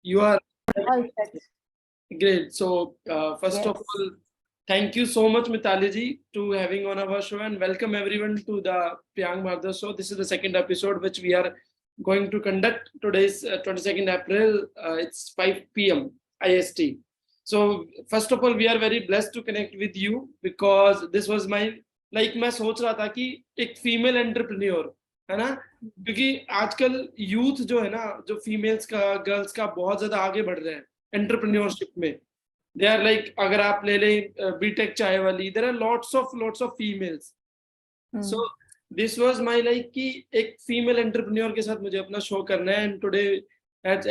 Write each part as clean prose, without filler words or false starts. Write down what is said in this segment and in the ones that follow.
You are All set. great. So, first of Yes. all, thank you so much, Mitali ji, to having on our show, and welcome everyone to the Priyank Bhardas show. This is the second episode which we are going to conduct. Today's 22nd April. It's 5 p.m. IST. So, first of all, we are very blessed to connect with you because this was my मैं सोच रहा था कि एक female entrepreneur है ना, क्योंकि आजकल यूथ जो है ना, जो फीमेल्स का गर्ल्स का बहुत ज्यादा आगे बढ़ रहे हैं एंटरप्रेन्योरशिप में. दे आर लाइक, अगर आप ले लें बीटेक चाय वाली, there are lots of females. So this was my like कि एक फीमेल एंटरप्रेन्योर के साथ मुझे अपना शो करना है. And today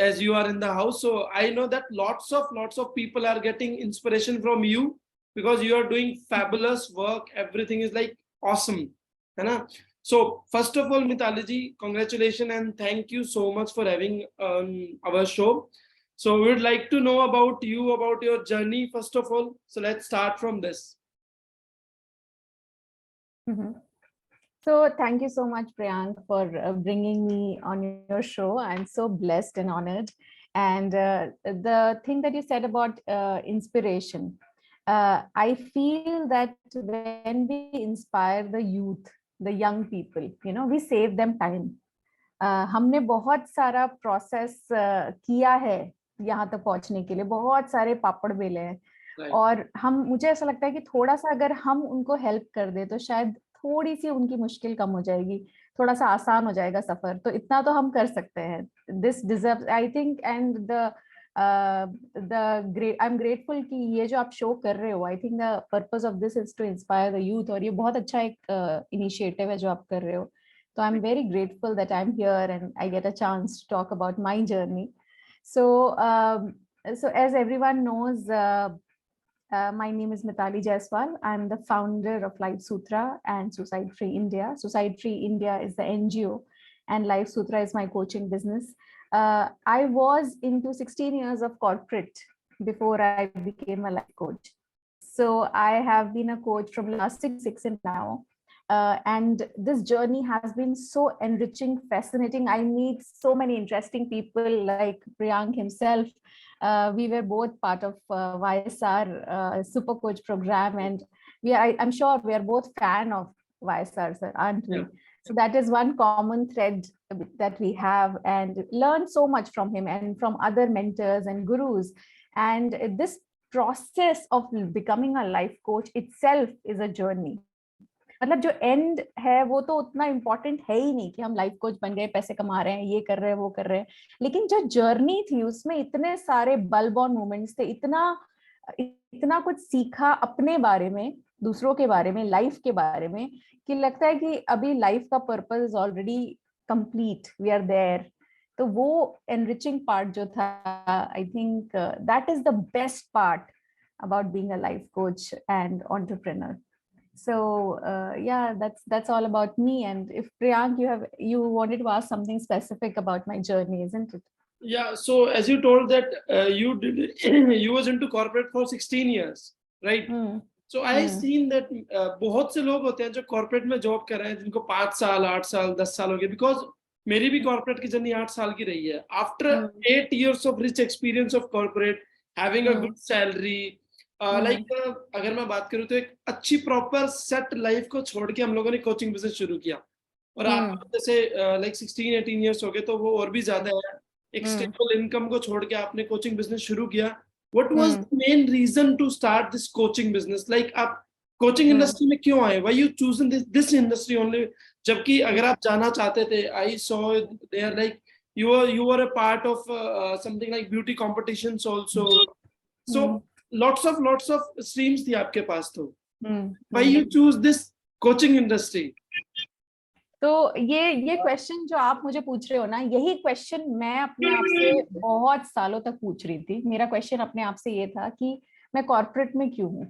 as you are in the house, so I know that lots of people are getting inspiration from you because you are doing fabulous work. Everything is like awesome, है ना. So first of all, Mitali ji, congratulations and thank you so much for having our show. So we would like to know about you, about your journey first of all. So let's start from this. So thank you so much, Priyank, for bringing me on your show. I'm so blessed and honored. And the thing that you said about inspiration, I feel that when we inspire the youth, the young people, we save them time. हमने बहुत सारा process किया है यहाँ तक पहुंचने के लिए, बहुत सारे पापड़ बेले हैं. और मुझे ऐसा लगता है कि थोड़ा सा अगर हम उनको हेल्प कर दे तो शायद थोड़ी सी उनकी मुश्किल कम हो जाएगी, थोड़ा सा आसान हो जाएगा सफर. तो इतना तो हम कर सकते हैं. This deserve, I think, and the I am grateful कि ये जो आप शो कर रहे हो, I think the purpose of this is to inspire the youth. और ये बहुत अच्छा एक इनिशिएटिव है जो आप कर रहे हो. So I'm very grateful that I'm here and I get a chance to talk about my journey. So, so as everyone knows, my name is Mitali Jaiswal. I'm the founder of Life Sutra and Suicide Free India. Suicide Free India is the NGO and Life Sutra is my coaching business. I was into 16 years of corporate before I became a life coach. So I have been a coach from last six and now. And this journey has been so enriching, fascinating. I meet so many interesting people like Priyank himself. We were both part of YSR Super Coach program, and I'm sure we are both fan of YSR, sir, aren't we? Yeah. So that is one common thread that we have, and learned so much from him and from other mentors and gurus. And this process of becoming a life coach itself is a journey. मतलब जो and है वो तो उतना important है ही नहीं कि हम लाइफ कोच बन गए, पैसे कमा रहे हैं, ये कर रहे हैं, वो कर रहे हैं. लेकिन जो जर्नी थी उसमें इतने सारे बल बॉर्न मोमेंट्स थे, इतना कुछ सीखा अपने बारे में, दूसरों के बारे में, लाइफ के बारे में, कि लगता है कि अभी लाइफ का purpose is already complete, we are there. तो वो एनरिचिंग पार्ट जो था, I think that is the best part about being a life coach and entrepreneur. So yeah, that's all about me. And if Priyank, you wanted to ask something specific about my journey, isn't it? Yeah. So as you told that you was into corporate for 16 years, right? So I seen that बहुत से लोग होते हैं जो corporate में job कर रहे हैं जिनको 5 साल, 8 साल, 10 साल हो गए. Because मेरी भी corporate की जर्नी 8 साल की रही है. After 8 years of rich experience of corporate, having a good salary, अगर मैं बात करूँ तो एक अच्छी प्रॉपर सेट लाइफ को छोड़ के हम लोगों ने कोचिंग बिजनेस शुरू किया. और आप जैसे 16-18 इयर्स हो गए तो वो और भी ज्यादा है. एक स्टेबल इनकम को छोड़ के आपने कोचिंग बिजनेस शुरू किया. What was the main reason to start this coaching business? Like आप कोचिंग इंडस्ट्री में क्यों आए? Why you chosen this industry only? जबकि अगर आप जाना चाहते थे, I saw there like you were a part of something like beauty competitions also. So lots of streams थी आपके पास. तो why you choose this coaching industry? तो ये क्वेश्चन जो आप मुझे पूछ रहे हो ना, यही क्वेश्चन मैं अपने आप से बहुत सालों तक पूछ रही थी. मेरा क्वेश्चन अपने आप से ये था कि मैं कॉर्पोरेट में क्यों हूँ.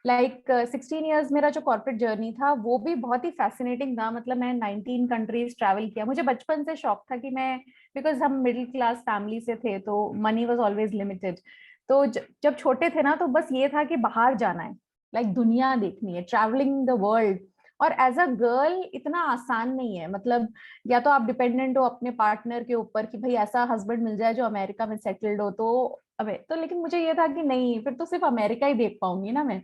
लाइक 16 इयर्स मेरा जो कॉर्पोरेट जर्नी था वो भी बहुत ही फैसिनेटिंग था. मतलब मैं 19 कंट्रीज ट्रैवल किया. मुझे बचपन से शौक था कि मैं, बिकॉज हम मिडिल क्लास फैमिली से थे तो मनी वाज ऑलवेज लिमिटेड. तो जब छोटे थे ना तो बस ये था कि बाहर जाना है, लाइक दुनिया देखनी है, ट्रैवलिंग द वर्ल्ड. और एज अ गर्ल इतना आसान नहीं है, मतलब या तो आप डिपेंडेंट हो अपने पार्टनर के ऊपर कि भाई ऐसा हस्बैंड मिल जाए जो अमेरिका में सेटल्ड हो, तो अबे तो लेकिन मुझे ये था कि नहीं, फिर तो सिर्फ अमेरिका ही देख पाऊंगी ना मैं,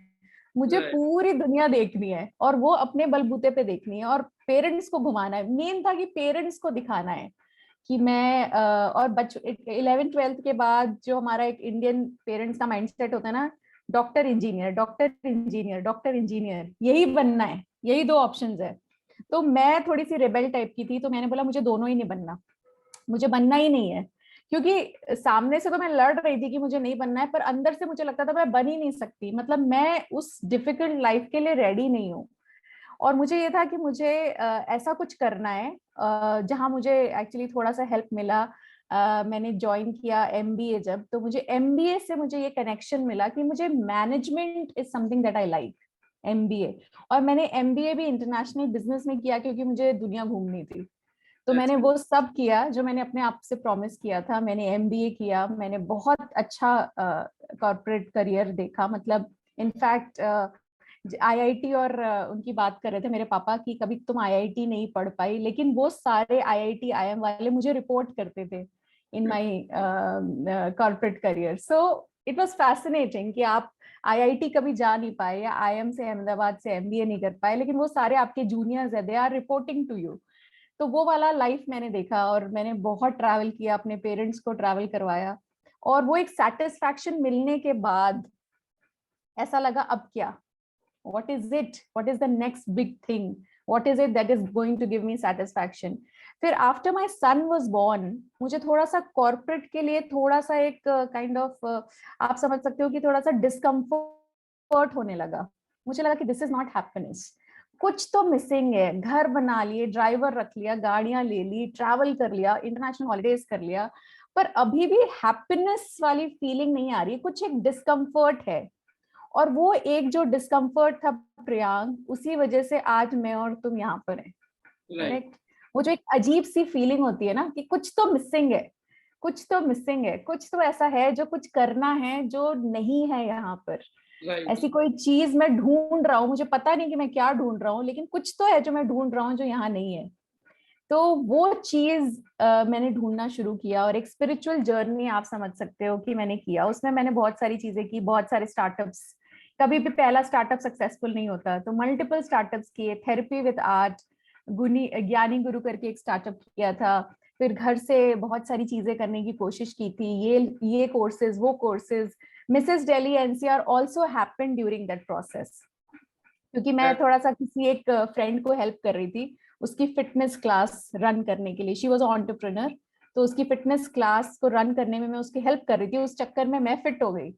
मुझे Right. पूरी दुनिया देखनी है और वो अपने बलबूते पे देखनी है, और पेरेंट्स को घुमाना है। मेन था कि पेरेंट्स को दिखाना है कि मैं और 11th 12th के बाद जो हमारा एक इंडियन पेरेंट्स का माइंडसेट होता है ना, doctor engineer, doctor engineer, doctor engineer, यही बनना है, यही दो ऑप्शंस है। तो मैं थोड़ी सी रेबेल टाइप की थी, तो मैंने बोला मुझे दोनों ही नहीं बनना, मुझे बनना ही नहीं है। क्योंकि सामने से तो मैं लड़ रही थी कि मुझे नहीं बनना है, पर अंदर से मुझे लगता था मैं बन ही नहीं सकती, मतलब मैं उस डिफिकल्ट लाइफ के लिए रेडी नहीं हूँ। और मुझे ये था कि मुझे ऐसा कुछ करना है जहां मुझे एक्चुअली थोड़ा सा हेल्प मिला। मैंने ज्वाइन किया एमबीए जब, तो मुझे एमबीए से मुझे ये कनेक्शन मिला कि मुझे management is something that I like, MBA. और मैंने एमबीए भी इंटरनेशनल बिजनेस में किया क्योंकि मुझे दुनिया घूमनी थी। तो मैंने Excellent. वो सब किया जो मैंने अपने आप से प्रॉमिस किया था। मैंने एमबीए किया, मैंने बहुत अच्छा कॉर्पोरेट करियर देखा, मतलब इनफैक्ट आईआईटी, और उनकी बात कर रहे थे मेरे पापा कि कभी तुम आईआईटी नहीं पढ़ पाई, लेकिन वो सारे आईआईटी आईएम वाले मुझे रिपोर्ट करते थे in my corporate career. So it was fascinating कि आप आईआईटी कभी जा नहीं पाए या आईएम से, अहमदाबाद से एमबीए नहीं कर पाए, लेकिन वो सारे आपके जूनियर्स है, they are reporting to you. तो वो वाला लाइफ मैंने देखा, और मैंने बहुत ट्रैवल किया, अपने पेरेंट्स को ट्रैवल करवाया, और वो एक सेटिस्फैक्शन मिलने के बाद ऐसा लगा अब क्या, what is it, what is the next big thing, what is it that is going to give me satisfaction। फिर after my son was born, मुझे थोड़ा सा कॉर्पोरेट के लिए थोड़ा सा एक काइंड ऑफ आप समझ सकते हो कि थोड़ा सा डिस्कम्फर्ट होने लगा। मुझे लगा कि दिस इज नॉट हैप्पीनेस, कुछ तो मिसिंग है। घर बना लिए, ड्राइवर रख लिया, गाड़ियां ले ली, ट्रैवल कर लिया, इंटरनेशनल हॉलीडेज कर लिया, पर अभी भी हैप्पीनेस वाली फीलिंग नहीं आ रही, कुछ एक डिस्कम्फर्ट है। और वो एक जो डिस्कम्फर्ट था प्रियांक, उसी वजह से आज मैं और तुम यहाँ पर हैं। Right. करेक्ट। वो जो एक अजीब सी फीलिंग होती है ना कि कुछ तो मिसिंग है, कुछ तो मिसिंग है, कुछ तो ऐसा है जो कुछ करना है जो नहीं है यहाँ पर। Right. ऐसी कोई चीज मैं ढूंढ रहा हूँ, मुझे पता नहीं कि मैं क्या ढूंढ रहा हूँ, लेकिन कुछ तो है जो मैं ढूंढ रहा हूँ जो यहाँ नहीं है। तो वो चीज मैंने ढूंढना शुरू किया, और एक स्पिरिचुअल जर्नी आप समझ सकते हो कि मैंने किया। उसमें मैंने बहुत सारी चीजें की, बहुत सारे स्टार्टअप्स। कभी भी पहला स्टार्टअप सक्सेसफुल नहीं होता, तो मल्टीपल स्टार्टअप्स किए। थेरेपी विद आर्ट, गुनी ज्ञानी गुरु करके एक स्टार्टअप किया था। फिर घर से बहुत सारी चीजें करने की कोशिश की थी, ये कोर्सेज, वो courses. Mrs Delhi NCR also happened during that process, क्योंकि मैं That- थोड़ा सा किसी एक फ्रेंड को हेल्प कर रही थी उसकी फिटनेस क्लास रन करने के लिए। शी वाज एंटरप्रेन्योर, तो उसकी फिटनेस क्लास को रन करने में मैं उसकी हेल्प कर रही थी, उस चक्कर में मैं फिट हो गई।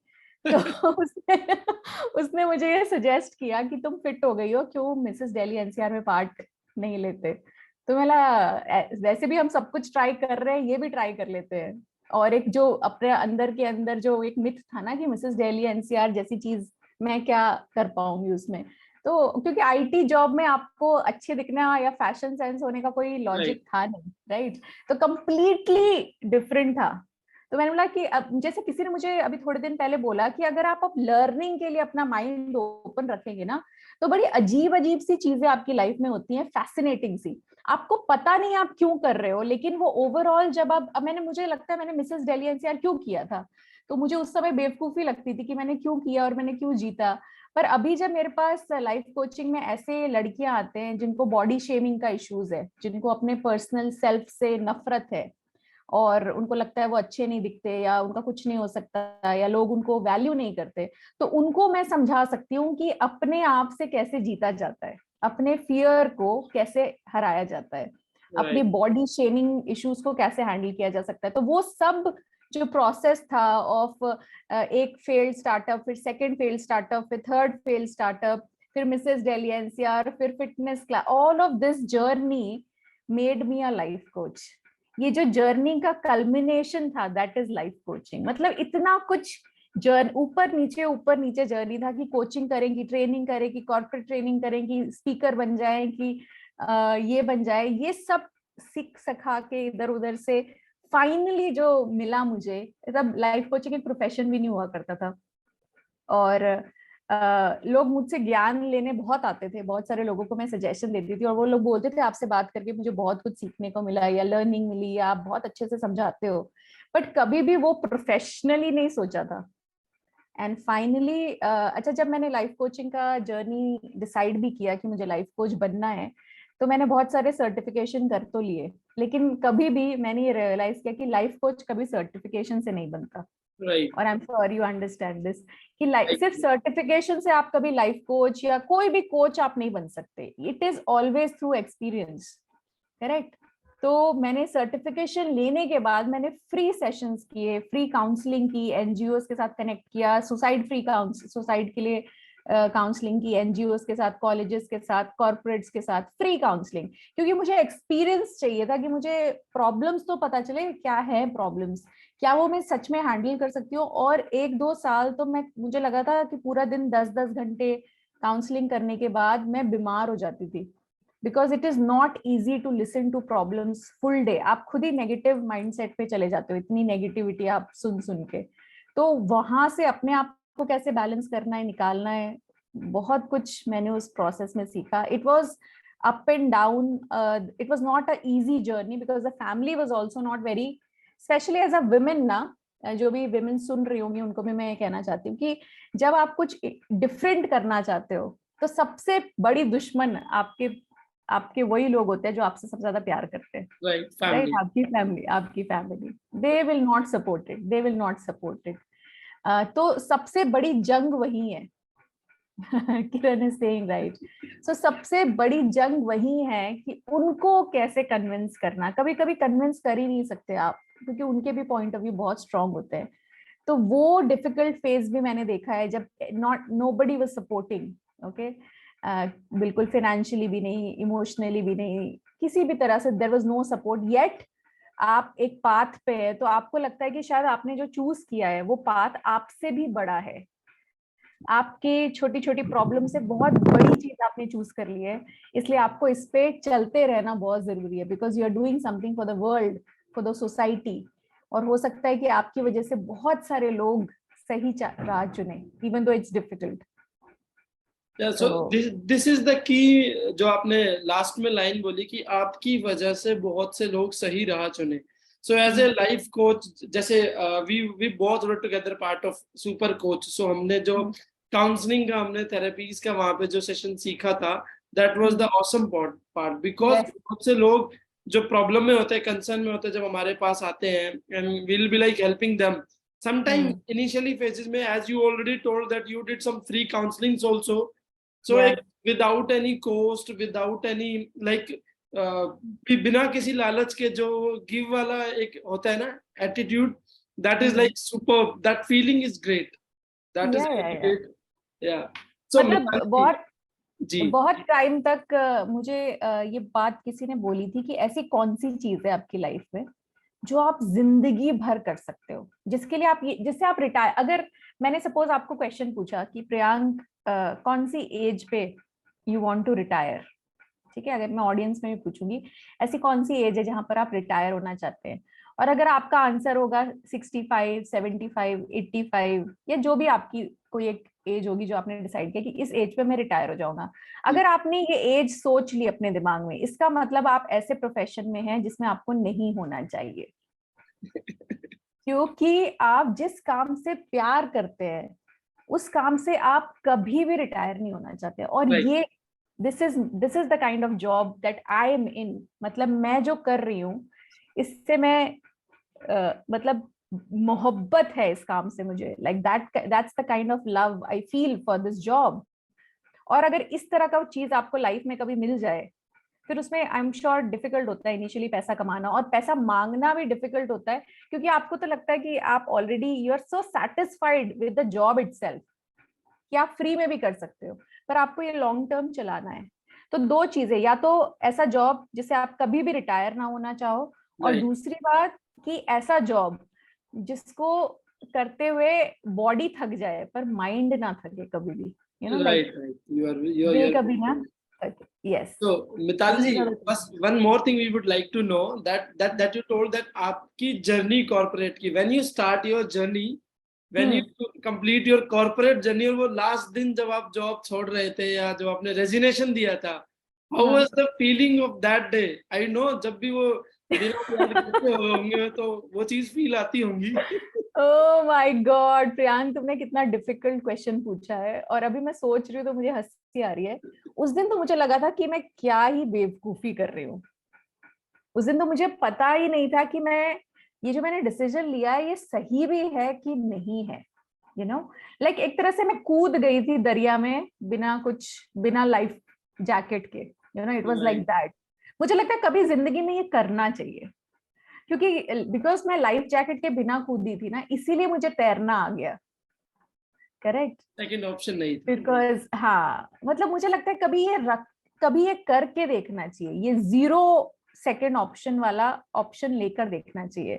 तो उसने उसने मुझे ये सजेस्ट किया कि तुम फिट हो गई हो, क्यों मिसेस दिल्ली एनसीआर में पार्ट नहीं लेते। तो मैं वैसे भी हम सब कुछ ट्राई कर रहे हैं, ये भी ट्राई कर लेते हैं। और एक जो अपने अंदर के अंदर जो एक मिथ था ना कि मिसेस दिल्ली एनसीआर जैसी चीज मैं क्या कर पाऊंगी उसमें। तो क्योंकि आईटी जॉब में आपको अच्छे दिखना या फैशन सेंस होने का कोई Right. लॉजिक था नहीं, राइट। तो कंप्लीटली डिफरेंट था। तो मैंने बोला कि अब जैसे किसी ने मुझे अभी थोड़े दिन पहले बोला कि अगर आप लर्निंग के लिए अपना माइंड ओपन रखेंगे ना, तो बड़ी अजीब अजीब सी चीजें आपकी लाइफ में होती हैं, फैसिनेटिंग सी। आपको पता नहीं आप क्यों कर रहे हो, लेकिन वो ओवरऑल जब आप, अब मैंने, मुझे लगता है मैंने मिसेस दिल्ली एनसीआर क्यों किया था, तो मुझे उस समय बेवकूफी लगती थी कि मैंने क्यों किया और मैंने क्यों जीता। पर अभी जब मेरे पास लाइफ कोचिंग में ऐसे लड़कियां आते हैं जिनको बॉडी शेमिंग का इश्यूज है, जिनको अपने पर्सनल सेल्फ से नफरत है, और उनको लगता है वो अच्छे नहीं दिखते या उनका कुछ नहीं हो सकता या लोग उनको वैल्यू नहीं करते, तो उनको मैं समझा सकती हूँ कि अपने आप से कैसे जीता जाता है, अपने फियर को कैसे हराया जाता है, अपनी Right. बॉडी शेमिंग इश्यूज को कैसे हैंडल किया जा सकता है। तो वो सब जो प्रोसेस था ऑफ एक फेल्ड स्टार्टअप, फिर सेकंड फेल्ड स्टार्टअप, फिर थर्ड फेल्ड स्टार्टअप, फिर मिसेस दिल्ली एनसीआर, फिर fitness class, all of this journey made me a life coach. ये जो जर्नी का कल्मिनेशन था, दैट इज लाइफ कोचिंग। मतलब इतना कुछ ऊपर नीचे जर्नी था कि कोचिंग करेंगी, ट्रेनिंग करेंगी, कॉर्पोरेट ट्रेनिंग करेंगी, स्पीकर बन जाए कि ये बन जाए, ये सब सीख सखा के इधर उधर से फाइनली जो मिला मुझे, तब लाइफ कोचिंग एक प्रोफेशन भी नहीं हुआ करता था। और लोग मुझसे ज्ञान लेने बहुत आते थे, बहुत सारे लोगों को मैं सजेशन देती थी और वो लोग बोलते थे आपसे बात करके मुझे बहुत कुछ सीखने को मिला या लर्निंग मिली या आप बहुत अच्छे से समझाते हो, बट कभी भी वो प्रोफेशनली नहीं सोचा था। एंड फाइनली अच्छा, जब मैंने लाइफ कोचिंग का जर्नी डिसाइड भी किया कि मुझे लाइफ कोच बनना है, तो मैंने बहुत सारे सर्टिफिकेशन कर तो लिए, लेकिन कभी भी मैंने ये रियलाइज किया कि लाइफ कोच कभी सर्टिफिकेशन से नहीं बनता। राइट, और आई am sure you understand this कि सिर्फ सर्टिफिकेशन से आप कभी लाइफ कोच या कोई भी कोच आप नहीं बन सकते। It is always through experience, correct. तो मैंने सर्टिफिकेशन लेने के बाद मैंने फ्री सेशंस किए, फ्री काउंसलिंग की, एनजीओ के साथ कनेक्ट किया, सुसाइड के लिए काउंसलिंग की, एनजीओ के साथ, कॉलेजेस के साथ, कॉर्पोरेट्स के साथ फ्री काउंसलिंग, क्योंकि मुझे एक्सपीरियंस चाहिए था कि मुझे प्रॉब्लम्स तो पता चले क्या है प्रॉब्लम्स, क्या वो मैं सच में हैंडल कर सकती हूँ। और 1-2 साल तो मुझे लगा था कि पूरा दिन 10-10 घंटे काउंसलिंग करने के बाद मैं बीमार हो जाती थी, because it is not easy to listen to problems full day. आप खुद ही नेगेटिव माइंडसेट पे चले जाते हो, इतनी नेगेटिविटी आप सुन सुन के। तो वहां से अपने आप को कैसे बैलेंस करना है, निकालना है, बहुत कुछ मैंने उस प्रोसेस में सीखा। It was up and down, it was not a easy journey because the family was also not very, specially as a women ना, जो भी विमेन सुन रही होंगी उनको भी मैं कहना चाहती हूँ कि जब आप कुछ डिफरेंट करना चाहते हो तो सबसे बड़ी दुश्मन आपके आपके वही लोग होते हैं जो आपसे सबसे ज्यादा प्यार करते हैं, राइट, राइट। फैमिली। आपकी family they will not support it, they will not support it. तो सबसे बड़ी जंग वही है। किरण इज सेइंग राइट। सो सबसे बड़ी जंग वही है कि उनको कैसे कन्विंस करना। कभी कभी कन्विंस कर ही नहीं सकते आप, क्योंकि उनके भी पॉइंट ऑफ व्यू बहुत स्ट्रांग होते हैं। तो वो डिफिकल्ट फेज भी मैंने देखा है जब नोबडी वाज सपोर्टिंग, ओके। बिल्कुल फाइनेंशियली भी नहीं, इमोशनली भी नहीं, किसी भी तरह से there was no support. Yet आप एक पाथ पे है तो आपको लगता है कि शायद आपने जो चूज किया है वो पाथ आपसे भी बड़ा है, आपके छोटी छोटी प्रॉब्लम से बहुत बड़ी चीज आपने चूज कर ली है, इसलिए आपको इस पे चलते रहना बहुत जरूरी है, because you are doing something for the world, for the society. और हो सकता है कि आपकी वजह से बहुत सारे लोग सही राह चुने, even though it's difficult. Yeah, so तो this is the key जो आपने लास्ट में लाइन बोली कि आपकी वजह से बहुत से लोग सही राह चुने। So as a life coach, जैसे we both were together part of super coach, so हमने जो काउंसलिंग का, हमने थेरेपीज का वहां पे जो सेशन सीखा था, that was the awesome part because yes, बहुत से लोग जो प्रॉब्लम में होते हैं, कंसर्न में होते हैं, जब हमारे पास आते हैं and we'll be like helping them. Sometime initially phases में, as you already told that you did some free counselings also. So yeah, एक without any cost, without any like बिना किसी लालच के जो गिव वाला एक होता है ना attitude, that is like superb, that feeling is great, that is yeah, yeah, really yeah. great. Yeah, so मतलब मिताली बहुत जी, बहुत टाइम तक मुझे ये बात किसी ने बोली थी कि ऐसी कौन सी चीज है आपकी लाइफ में जो आप जिंदगी भर कर सकते हो, जिसके लिए आप जिससे आप रिटायर, अगर मैंने सपोज आपको क्वेश्चन पूछा कि प्रियांक कौन सी एज पे यू वांट टू रिटायर, ठीक है, अगर मैं ऑडियंस में भी पूछूंगी ऐसी कौन सी एज है जहां पर आप रिटायर होना चाहते हैं, और अगर आपका आंसर होगा 65, 75, 85 या जो भी आपकी कोई एक एज होगी जो आपने डिसाइड किया कि इस एज पे मैं रिटायर हो जाऊंगा, अगर आपने ये एज सोच ली अपने दिमाग में, इसका मतलब आप ऐसे प्रोफेशन में हैं जिसमें आपको नहीं होना चाहिए, क्योंकि आप जिस काम से प्यार करते हैं उस काम से आप कभी भी रिटायर नहीं होना चाहते। और right, ये this is the kind of job that I am in, मतलब मैं जो कर रही हूँ इससे मैं मतलब मोहब्बत है इस काम से मुझे, like that's the kind of love I feel for this job. और अगर इस तरह का चीज आपको लाइफ में कभी मिल जाए, फिर उसमें आई एम श्योर डिफिकल्ट होता है इनिशियली पैसा कमाना, और पैसा मांगना भी डिफिकल्ट होता है, क्योंकि आपको तो लगता है कि आप already you are so satisfied with the job itself कि आप फ्री में भी कर सकते हो, पर आपको ये लॉन्ग टर्म चलाना है। तो दो चीजें, या तो ऐसा जॉब जिसे आप कभी भी रिटायर ना होना चाहो, और right, दूसरी बात कि ऐसा जॉब जिसको करते हुए बॉडी थक जाए पर माइंड ना थके कभी भी, you know like right, you दिल are कभी ना थके। Yes, so Mitali ji, these are the बस one more thing we would like to know that you told that आपकी जर्नी कॉर्पोरेट की, when you start your journey when you complete your corporate journey, और वो last दिन जब आप job छोड़ रहे थे या जब आपने रेजिग्नेशन दिया था, how was the feeling of that day? I know जब भी वो दिन याद करते होंगे तो वो चीज फील आती होंगी। ओह माय गॉड प्रियांक, तुमने कितना डिफिकल्ट क्वेश्चन पूछा है, और अभी मैं सोच रही हूँ तो मुझे हंसी आ रही है। उस दिन तो मुझे लगा था कि मैं क्या ही बेवकूफी कर रही हूँ। उस दिन तो मुझे पता ही नहीं था कि मैं ये जो मैंने डिसीजन लिया है ये सही भी है कि नहीं है। यू नो, लाइक एक तरह से मैं कूद गई थी दरिया में बिना लाइफ जैकेट के। You know, it was like that. मुझे लगता है कभी जिंदगी में ये करना चाहिए, क्योंकि बिकॉज मैं लाइफ जैकेट के बिना कूदी थी ना, इसीलिए मुझे तैरना आ गया। करेक्ट, सेकंड ऑप्शन नहीं था। बिकॉज हाँ, मतलब मुझे लगता है कभी ये करके देखना चाहिए, ये 0 सेकंड ऑप्शन वाला ऑप्शन लेकर देखना चाहिए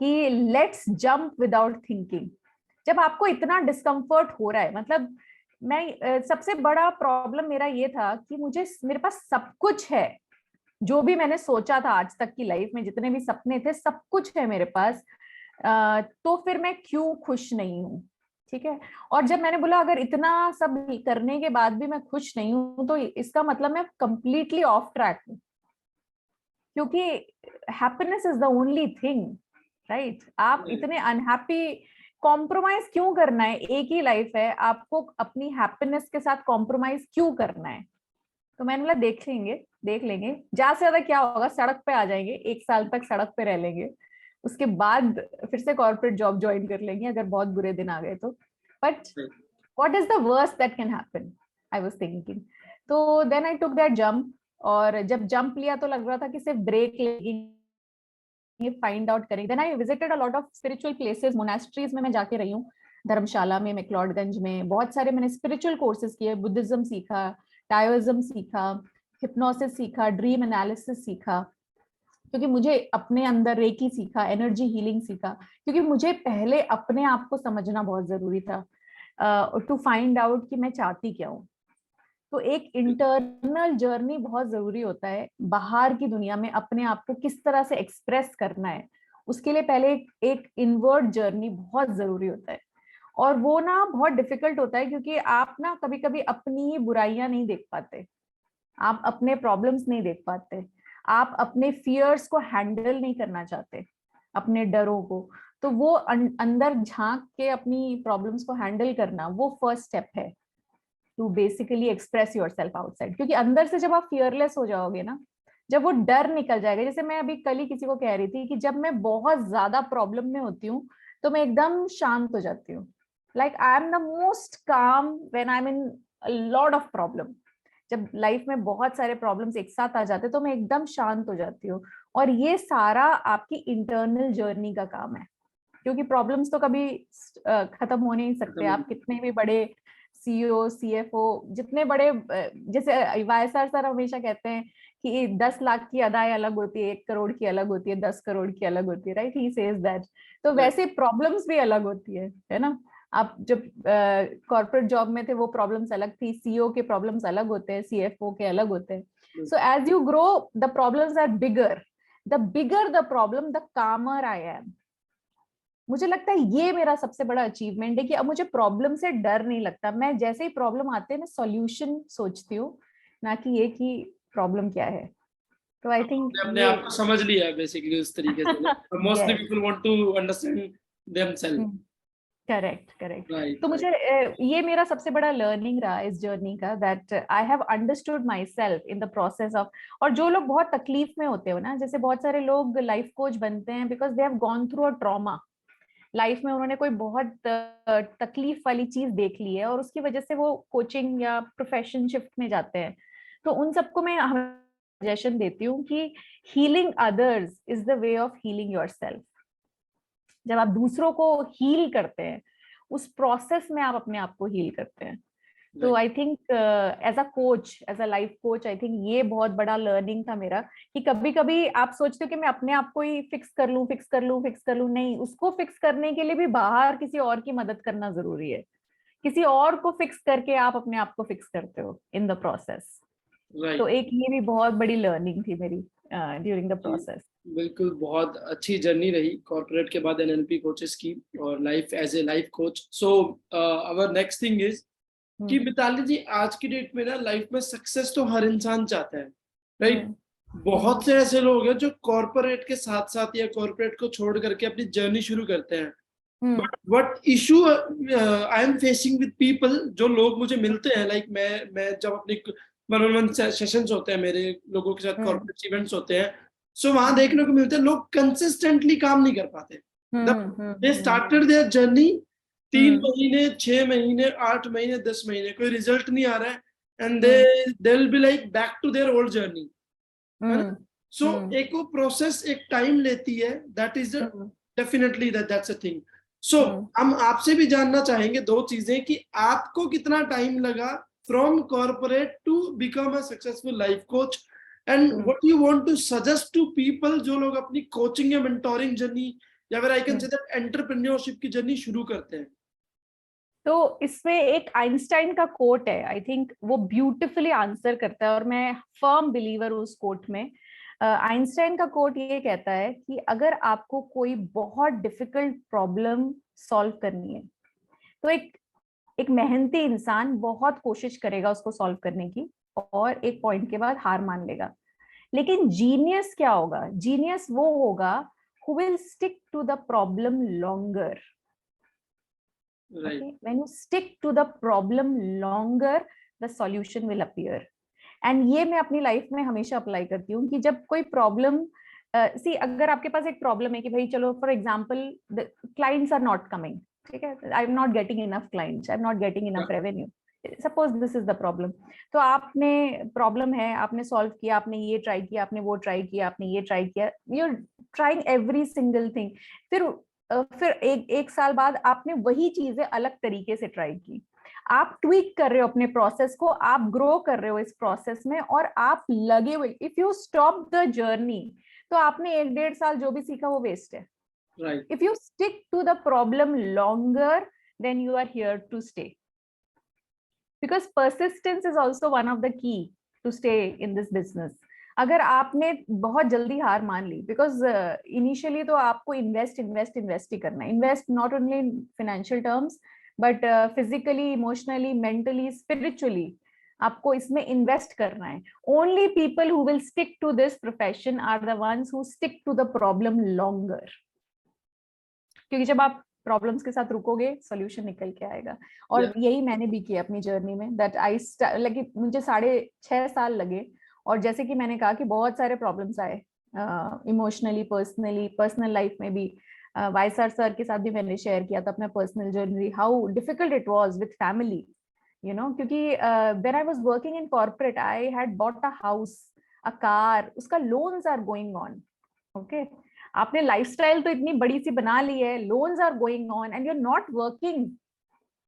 कि लेट्स जंप विदाउट थिंकिंग। जब आपको इतना डिस्कम्फर्ट हो रहा है, मतलब मैं सबसे बड़ा प्रॉब्लम मेरा ये था कि मेरे पास सब कुछ है, जो भी मैंने सोचा था आज तक की लाइफ में, जितने भी सपने थे, सब कुछ है मेरे पास, तो फिर मैं क्यों खुश नहीं हूँ? ठीक है। और जब मैंने बोला अगर इतना सब करने के बाद भी मैं खुश नहीं हूँ, तो इसका मतलब मैं कंप्लीटली ऑफ ट्रैक हूँ, क्योंकि happiness is the only thing, right? आप इतने अनहैप्पी, कॉम्प्रोमाइज क्यों करना है? एक ही लाइफ है, आपको अपनी हैप्पीनेस के साथ कॉम्प्रोमाइज क्यों करना है? तो मैंने बोला देख लेंगे, ज्यादा से ज्यादा क्या होगा, सड़क पे आ जाएंगे, 1 साल तक सड़क पे रह लेंगे, उसके बाद फिर से कॉर्पोरेट जॉब ज्वाइन कर लेंगे अगर बहुत बुरे दिन आ गए तो। But what is the worst that can happen, I was thinking. तो then I took that jump, और जब जंप लिया तो लग रहा था कि सिर्फ ब्रेक लेंगे, फाइंड आउट करेंगे। Then I visited a lot of spiritual places, monasteries में मैं जाके रही हूँ, धर्मशाला में, मैक्लोडगंज में, बहुत सारे मैंने स्पिरिचुअल कोर्सेज किए, बुद्धिज्म सीखा, टाओइज्म सीखा, हिप्नोसिस सीखा, ड्रीम एनालिसिस सीखा, क्योंकि मुझे अपने अंदर रेकी सीखा, एनर्जी हीलिंग सीखा, क्योंकि मुझे पहले अपने आप को समझना बहुत जरूरी था, टू फाइंड आउट कि मैं चाहती क्या हूँ। तो एक इंटरनल जर्नी बहुत जरूरी होता है, बाहर की दुनिया में अपने आप को किस तरह से एक्सप्रेस करना है, उसके लिए पहले एक इनवर्ड जर्नी बहुत जरूरी होता है। और वो ना बहुत डिफिकल्ट होता है, क्योंकि आप ना कभी कभी अपनी ही बुराइयां नहीं देख पाते, आप अपने प्रॉब्लम्स नहीं देख पाते, आप अपने फियर्स को हैंडल नहीं करना चाहते, अपने डरों को। तो वो अंदर झांक के अपनी प्रॉब्लम्स को हैंडल करना, वो फर्स्ट स्टेप है to basically express yourself outside. क्योंकि अंदर से जब आप फियरलेस हो जाओगे ना, जब वो डर निकल जाएगा, जैसे मैं अभी कल ही किसी को कह रही थी कि जब मैं बहुत ज्यादा प्रॉब्लम में होती हूँ तो मैं एकदम शांत हो जाती हूँ, like I am the most calm when I am in lot of problem. जब लाइफ में बहुत सारे प्रॉब्लम्स एक साथ आ जाते हैं तो मैं एकदम शांत हो जाती हूँ। और ये सारा आपकी इंटरनल जर्नी का काम है, क्योंकि प्रॉब्लम्स तो कभी खत्म हो नहीं सकते। आप कितने भी बड़े सीईओ, सीएफओ, जितने बड़े, जैसे वाईएसआर सर हमेशा कहते हैं कि 10 लाख की अदाएं अलग होती है, 1 करोड़ की अलग होती है, 10 करोड़ की अलग होती है, राइट? He says that. तो वैसे प्रॉब्लम्स भी अलग होती है ना? आप जब कॉर्पोरेट जॉब में थे वो प्रॉब्लम्स अलग थी, सीईओ के प्रॉब्लम्स अलग होते हैं, सीएफओ के अलग होते हैं। So as you grow the problems are bigger, the bigger the problem the calmer I M. मुझे लगता है ये मेरा सबसे बड़ा अचीवमेंट है कि अब मुझे प्रॉब्लम से डर नहीं लगता। मैं जैसे ही प्रॉब्लम आते हैं मैं सॉल्यूशन सोचती हूँ, ना कि ये कि प्रॉब्लम क्या है। तो आई थिंक अपने आप को समझ लिया है बेसिकली उस तरीके से। Mostly people want to understand themselves. Correct correct. Right. तो मुझे ये मेरा सबसे बड़ा लर्निंग रहा इस जर्नी का, that I have understood my self in the process of. और जो लोग बहुत तकलीफ में होते हो ना, जैसे बहुत सारे लोग लाइफ कोच बनते हैं because they have gone through a trauma, life में उन्होंने कोई बहुत तकलीफ वाली चीज देख ली है और उसकी वजह से वो कोचिंग या प्रोफेशन शिफ्ट में जाते हैं। तो उन सबको मैं सजेशन देती हूँ कि healing others is the way of healing yourself. जब आप दूसरों को हील करते हैं, उस प्रोसेस में आप अपने आप को हील करते हैं। तो I think as a coach, as a life coach, I think ये बहुत बड़ा लर्निंग था मेरा कि कभी कभी आप सोचते हो कि मैं अपने आप को ही फिक्स कर लूं, फिक्स कर लूं, फिक्स कर लूं। नहीं, उसको फिक्स करने के लिए भी बाहर किसी और की मदद करना जरूरी है। किसी और को फिक्स करके आप अपने आप को फिक्स करते हो इन द प्रोसेस। तो एक ये भी बहुत बड़ी लर्निंग थी मेरी ड्यूरिंग द प्रोसेस। बिल्कुल, बहुत अच्छी जर्नी रही कॉर्पोरेट के बाद एनएलपी कोचेस की और life as a life coach. So our next thing is कि मिताली जी, आज की डेट में ना लाइफ में सक्सेस तो हर इंसान चाहता है, राइट? बहुत से ऐसे लोग हैं जो कॉर्पोरेट के साथ साथ या कॉर्पोरेट को छोड़ करके अपनी जर्नी शुरू करते हैं। But what issue I am facing with people, जो लोग मुझे मिलते हैं, लाइक मैं जब अपनी वन ऑन वन सेशंस होते हैं मेरे लोगों के साथ, कॉर्पोरेट इवेंट्स होते हैं, सो वहां देखने को मिलता है लोग कंसिस्टेंटली काम नहीं कर पाते। दे स्टार्टेड देयर जर्नी, 3 महीने, 6 महीने, 8 महीने, 10 महीने, कोई रिजल्ट नहीं आ रहा है, and they will be like back to their old journey, है ना? सो एक वो प्रोसेस एक टाइम लेती है, that is definitely that's a thing. So हम आपसे भी जानना चाहेंगे दो चीजें कि आपको कितना टाइम लगा from corporate to become a successful life coach, and what you want to suggest to people जो लोग अपनी कोचिंग या मेंटोरिंग जर्नी या फिर I can say that entrepreneurship की जर्नी शुरू करते हैं। तो इसमें एक आइंस्टाइन का कोट है, आई थिंक वो ब्यूटिफुली आंसर करता है और मैं फर्म बिलीवर हूँ उस कोट में। आइंस्टाइन का कोट ये कहता है कि अगर आपको कोई बहुत डिफिकल्ट प्रॉब्लम सॉल्व करनी है तो एक मेहनती इंसान बहुत कोशिश करेगा उसको सॉल्व करने की और एक पॉइंट के बाद हार मान लेगा। लेकिन जीनियस क्या होगा? जीनियस वो होगा who will stick to the problem longer. Right. Okay, when you stick to the problem longer, the solution will appear. And ये मैं अपनी लाइफ में हमेशा अप्लाई करती हूँ कि जब कोई प्रॉब्लम सी अगर आपके पास एक प्रॉब्लम है कि भाई चलो for example the clients are not coming, ठीक है, I am not getting enough clients, I am not getting enough revenue, suppose this is the problem. तो आपने प्रॉब्लम है, आपने सॉल्व किया, आपने ये ट्राई किया, आपने वो ट्राई किया, आपने ये ट्राई किया, you are trying every single thing. फिर एक साल बाद आपने वही चीजें अलग तरीके से ट्राई की, आप ट्वीक कर रहे हो अपने प्रोसेस को, आप ग्रो कर रहे हो इस प्रोसेस में और आप लगे हुए। If you stop the journey तो आपने 1-1.5 साल जो भी सीखा वो वेस्ट है। Right. If you stick to the problem longer, then you are here to stay. Because persistence is also one of the key to stay in this business. अगर आपने बहुत जल्दी हार मान ली, बिकॉज इनिशियली तो आपको इन्वेस्ट ही करना है, invest not only in financial terms but physically, emotionally, mentally, spiritually आपको इसमें इन्वेस्ट करना है। Only people who will stick to this profession are the ones who stick to the problem longer, क्योंकि जब आप प्रॉब्लम्स के साथ रुकोगे सॉल्यूशन निकल के आएगा। और यही मैंने भी किया अपनी जर्नी में, दैट आई लाइक मुझे 6.5 साल लगे और जैसे कि मैंने कहा कि बहुत सारे प्रॉब्लम्स आए इमोशनली, पर्सनली, पर्सनल लाइफ में भी। वाईएसआर सर के साथ भी मैंने शेयर किया था अपना personal journey, how difficult it was with family, you know, क्योंकि when I was working in corporate I had bought a house, a car, उसका loans are going on. Okay, आपने लाइफस्टाइल तो इतनी बड़ी सी बना ली है, loans are going on and you are not working,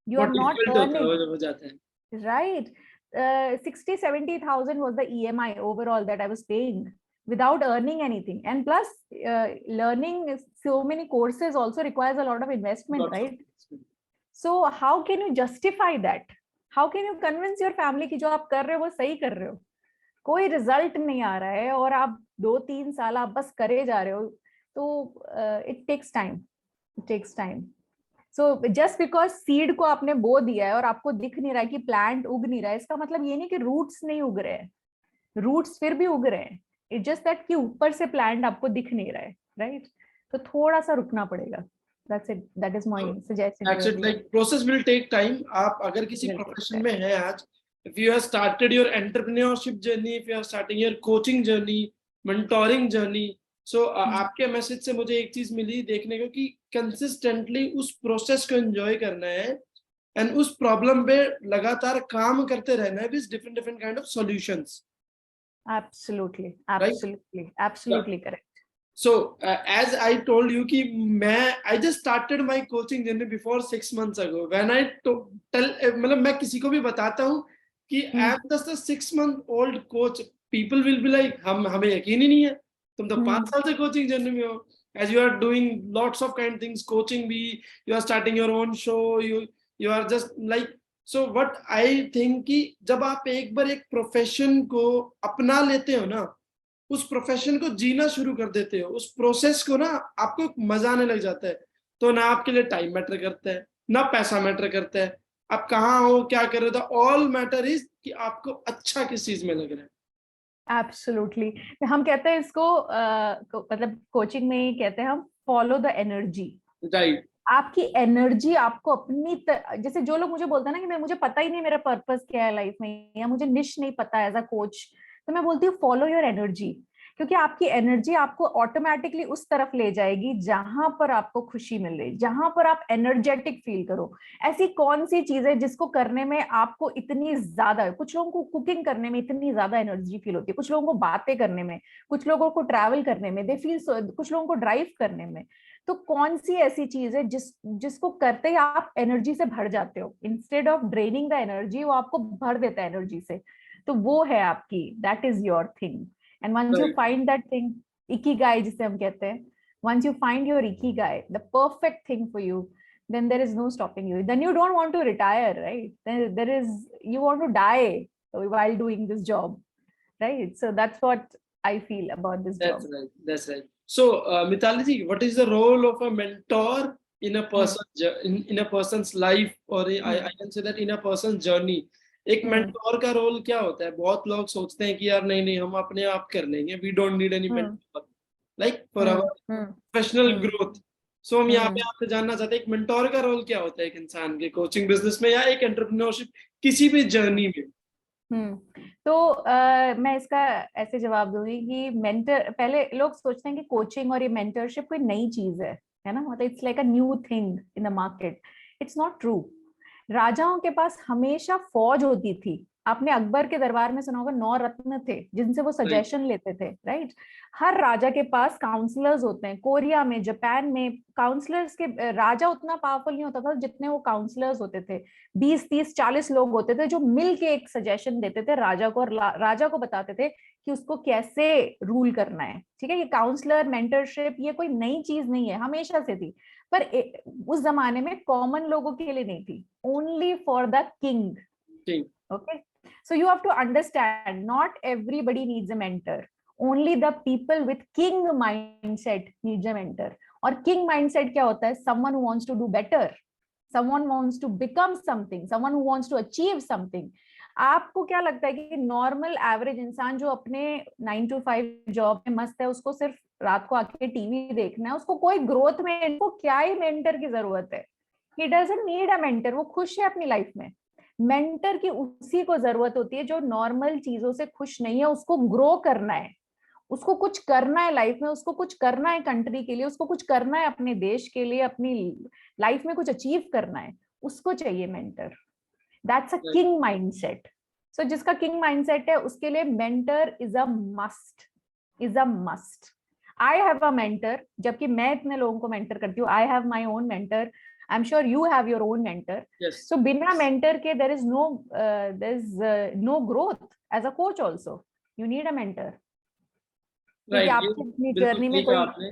you are not earning, right? 60,000-70,000 was the EMI overall that I was paying without earning anything, and plus learning so many courses also requires a lot of investment, right? So how can you justify that? How can you convince your family कि जो आप कर रहे हो वो सही कर रहे हो? कोई रिजल्ट नहीं आ रहा है और आप 2-3 साल आप बस करे जा रहे हो, तो it takes time. So just because seed को आपने बो दिया है और आपको दिख नहीं रहा है कि प्लांट उग नहीं रहा है, इसका मतलब ये नहीं कि रूट्स नहीं उग रहे हैं, रूट्स फिर भी उग रहे हैं, इट जस्ट दैट कि ऊपर से प्लांट आपको दिख नहीं रहा है, राइट? तो थोड़ा सा रुकना पड़ेगा। That's it. That is my suggestion. That's it. Like process will take time. आप अगर किसी प्रोफेशन में हैं आज, if you have started your entrepreneurship journey, if you are starting your coaching journey, mentoring journey, so आपके message से मुझे एक चीज मिली देखने को कि कंसिस्टेंटली उस प्रोसेस को एंजॉय करना है एंड उस प्रॉब्लम पे लगातार काम करते रहना है with different kind of solutions. Absolutely correct. So as I told you कि I just started my coaching journey before 6 months ago. When I tell मतलब मैं किसी को भी बताता हूँ कि I am just a 6-month-old coach, people will be like हमें यकीन ही नहीं है, तुम तो 5 साल से कोचिंग जर्नी में हो, as you are doing lots of kind things, coaching भी, you are starting your own show, you are just like, so what I think कि जब आप एक बार एक प्रोफेशन को अपना लेते हो ना, उस प्रोफेशन को जीना शुरू कर देते हो, उस प्रोसेस को ना आपको मजा आने लग जाता है, तो ना आपके लिए टाइम मैटर करता है, ना पैसा मैटर करता है, आप कहाँ हो, क्या कर रहे हो, ऑल मैटर इज कि आपको अच्छा किस चीज में लग रहा है। एब्सोल्युटली। हम कहते हैं इसको मतलब कोचिंग में ही कहते हैं हम, फॉलो द एनर्जी। राइट। आपकी एनर्जी आपको अपनी जैसे जो लोग मुझे बोलते हैं ना कि मैं, मुझे पता ही नहीं मेरा पर्पस क्या है लाइफ में, या मुझे निश नहीं पता एज अ कोच, तो मैं बोलती हूँ फॉलो योर एनर्जी। क्योंकि आपकी एनर्जी आपको ऑटोमेटिकली उस तरफ ले जाएगी जहां पर आपको खुशी मिल रही, जहां पर आप एनर्जेटिक फील करो। ऐसी कौन सी चीज है जिसको करने में आपको इतनी ज्यादा, कुछ लोगों को कुकिंग करने में इतनी ज्यादा एनर्जी फील होती है, कुछ लोगों को बातें करने में, कुछ लोगों को ट्रैवल करने में दे फील, कुछ लोगों को ड्राइव करने में। तो कौन सी ऐसी चीज है जिसको करते ही आप एनर्जी से भर जाते हो, instead of draining the energy, वो आपको भर देता है एनर्जी से। तो वो है आपकी, that is your thing. And once you right. Find that thing, ikigai जिसे हम कहते हैं, once you find your ikigai, the perfect thing for you, then there is no stopping you. Then you don't want to retire, right? Then there is, you want to die while doing this job, right? So that's what I feel about this That's job. right. That's right. So, Mitali ji, what is the role of a mentor in a Hmm. in a person's life, or I can say that in a person's journey? एक Hmm. Mentor का role क्या होता है? बहुत लोग सोचते हैं कि यार नहीं नहीं हम अपने आप कर लेंगे, we don't need any Hmm. Mentor, like for Hmm. Our Hmm. Professional Hmm. Growth. So हम यहाँ Hmm. पे आपसे जानना चाहते हैं एक मेंटोर का रोल क्या होता है एक इंसान के कोचिंग बिजनेस में या एक एंटरप्रेन्योरशिप किसी भी जर्नी में। तो मैं इसका ऐसे जवाब दूंगी कि मेंटर, पहले लोग सोचते हैं कि कोचिंग और ये मेंटरशिप कोई नई चीज है ना, मतलब it's like a new thing in the market. It's not true. राजाओं के पास हमेशा फौज होती थी। आपने अकबर के दरबार में सुना होगा, 9 रत्न थे जिनसे वो राइट। सजेशन लेते थे, राइट? हर राजा के पास काउंसलर्स होते हैं। कोरिया में, जापान में काउंसलर्स के, राजा उतना पावरफुल नहीं होता था जितने वो काउंसलर्स होते थे। 20, 30, 40 लोग होते थे जो मिल के एक सजेशन देते थे राजा को, और राजा को बताते थे कि उसको कैसे रूल करना है। ठीक है, ये काउंसलर मेंटरशिप ये कोई नई चीज नहीं है, हमेशा से थी। पर उस जमाने में कॉमन लोगों के लिए नहीं थी, ओनली फॉर द किंग। ठीक। Okay, so you have to understand, not everybody needs a mentor. Only the people with king mindset needs a mentor. और king mindset क्या होता है? Someone who wants to do better, someone wants to become something, someone who wants to achieve something. आपको क्या लगता है कि normal average इंसान जो अपने 9 to 5 जॉब में मस्त है, उसको सिर्फ रात को आके टीवी देखना है, उसको कोई ग्रोथ में, इनको क्या ही मेंटर की जरूरत है? He doesn't need a mentor, वो खुश है अपनी लाइफ में। मेंटर की उसी को जरूरत होती है जो नॉर्मल चीजों से खुश नहीं है, उसको ग्रो करना है, उसको कुछ करना है लाइफ में, उसको कुछ करना है कंट्री के लिए, उसको कुछ करना है अपने देश के लिए, अपनी लाइफ में कुछ अचीव करना है, उसको चाहिए mentor. That's a king mindset. So जिसका किंग माइंडसेट है उसके लिए mentor is a must, is a must. I have a mentor, जबकि मैं इतने लोगों को मेंटर करती हूँ, I have my own mentor, I am sure you have your own mentor. Yes. So बिना मेंटर के there is no growth. As a coach also you need a mentor, क्योंकि राइट। ये आपको अपनी बिल्कुल जर्नी में सही कहा कोई आपने।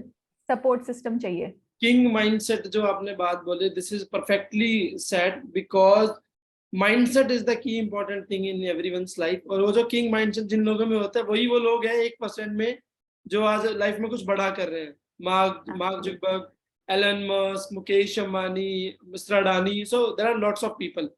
सपोर्ट सिस्टम चाहिए। किंग माइंडसेट जो आपने बात बोली, this is perfectly said, because mindset is the key important thing in everyone's life. और वो जो किंग माइंडसेट जिन लोगों में होता है वही वो लोग हैं 1% में जो आज लाइफ में कुछ बड़ा कर रहे हैं। Mark Mark Zuckerberg, Elon Musk, Mukesh Ambani, mister Adani, so there are lots of people,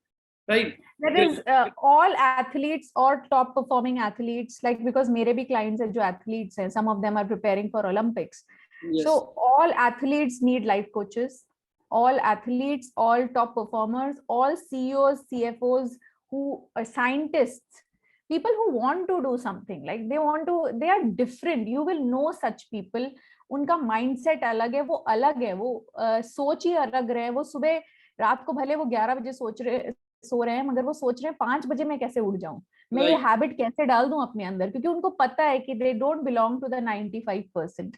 right. There is all athletes or top performing athletes, like because मेरे भी clients हैं जो athletes हैं, some of them are preparing for Olympics. Yes. So all athletes need life coaches. All athletes, all top performers, all CEOs, CFOs, who are scientists, people who want to do something, like they want to, they are different. You will know such people. उनका mindset अलग है, वो अलग है, वो सोच ही अलग रहे। वो सुबह रात को भले वो 11 बजे सो रहे हैं, मगर वो सोच रहे हैं 5 बजे मैं कैसे उठ जाऊं, मैं ये हैबिट कैसे डाल दूं अपने अंदर, क्योंकि उनको पता है कि they don't belong to the 95%,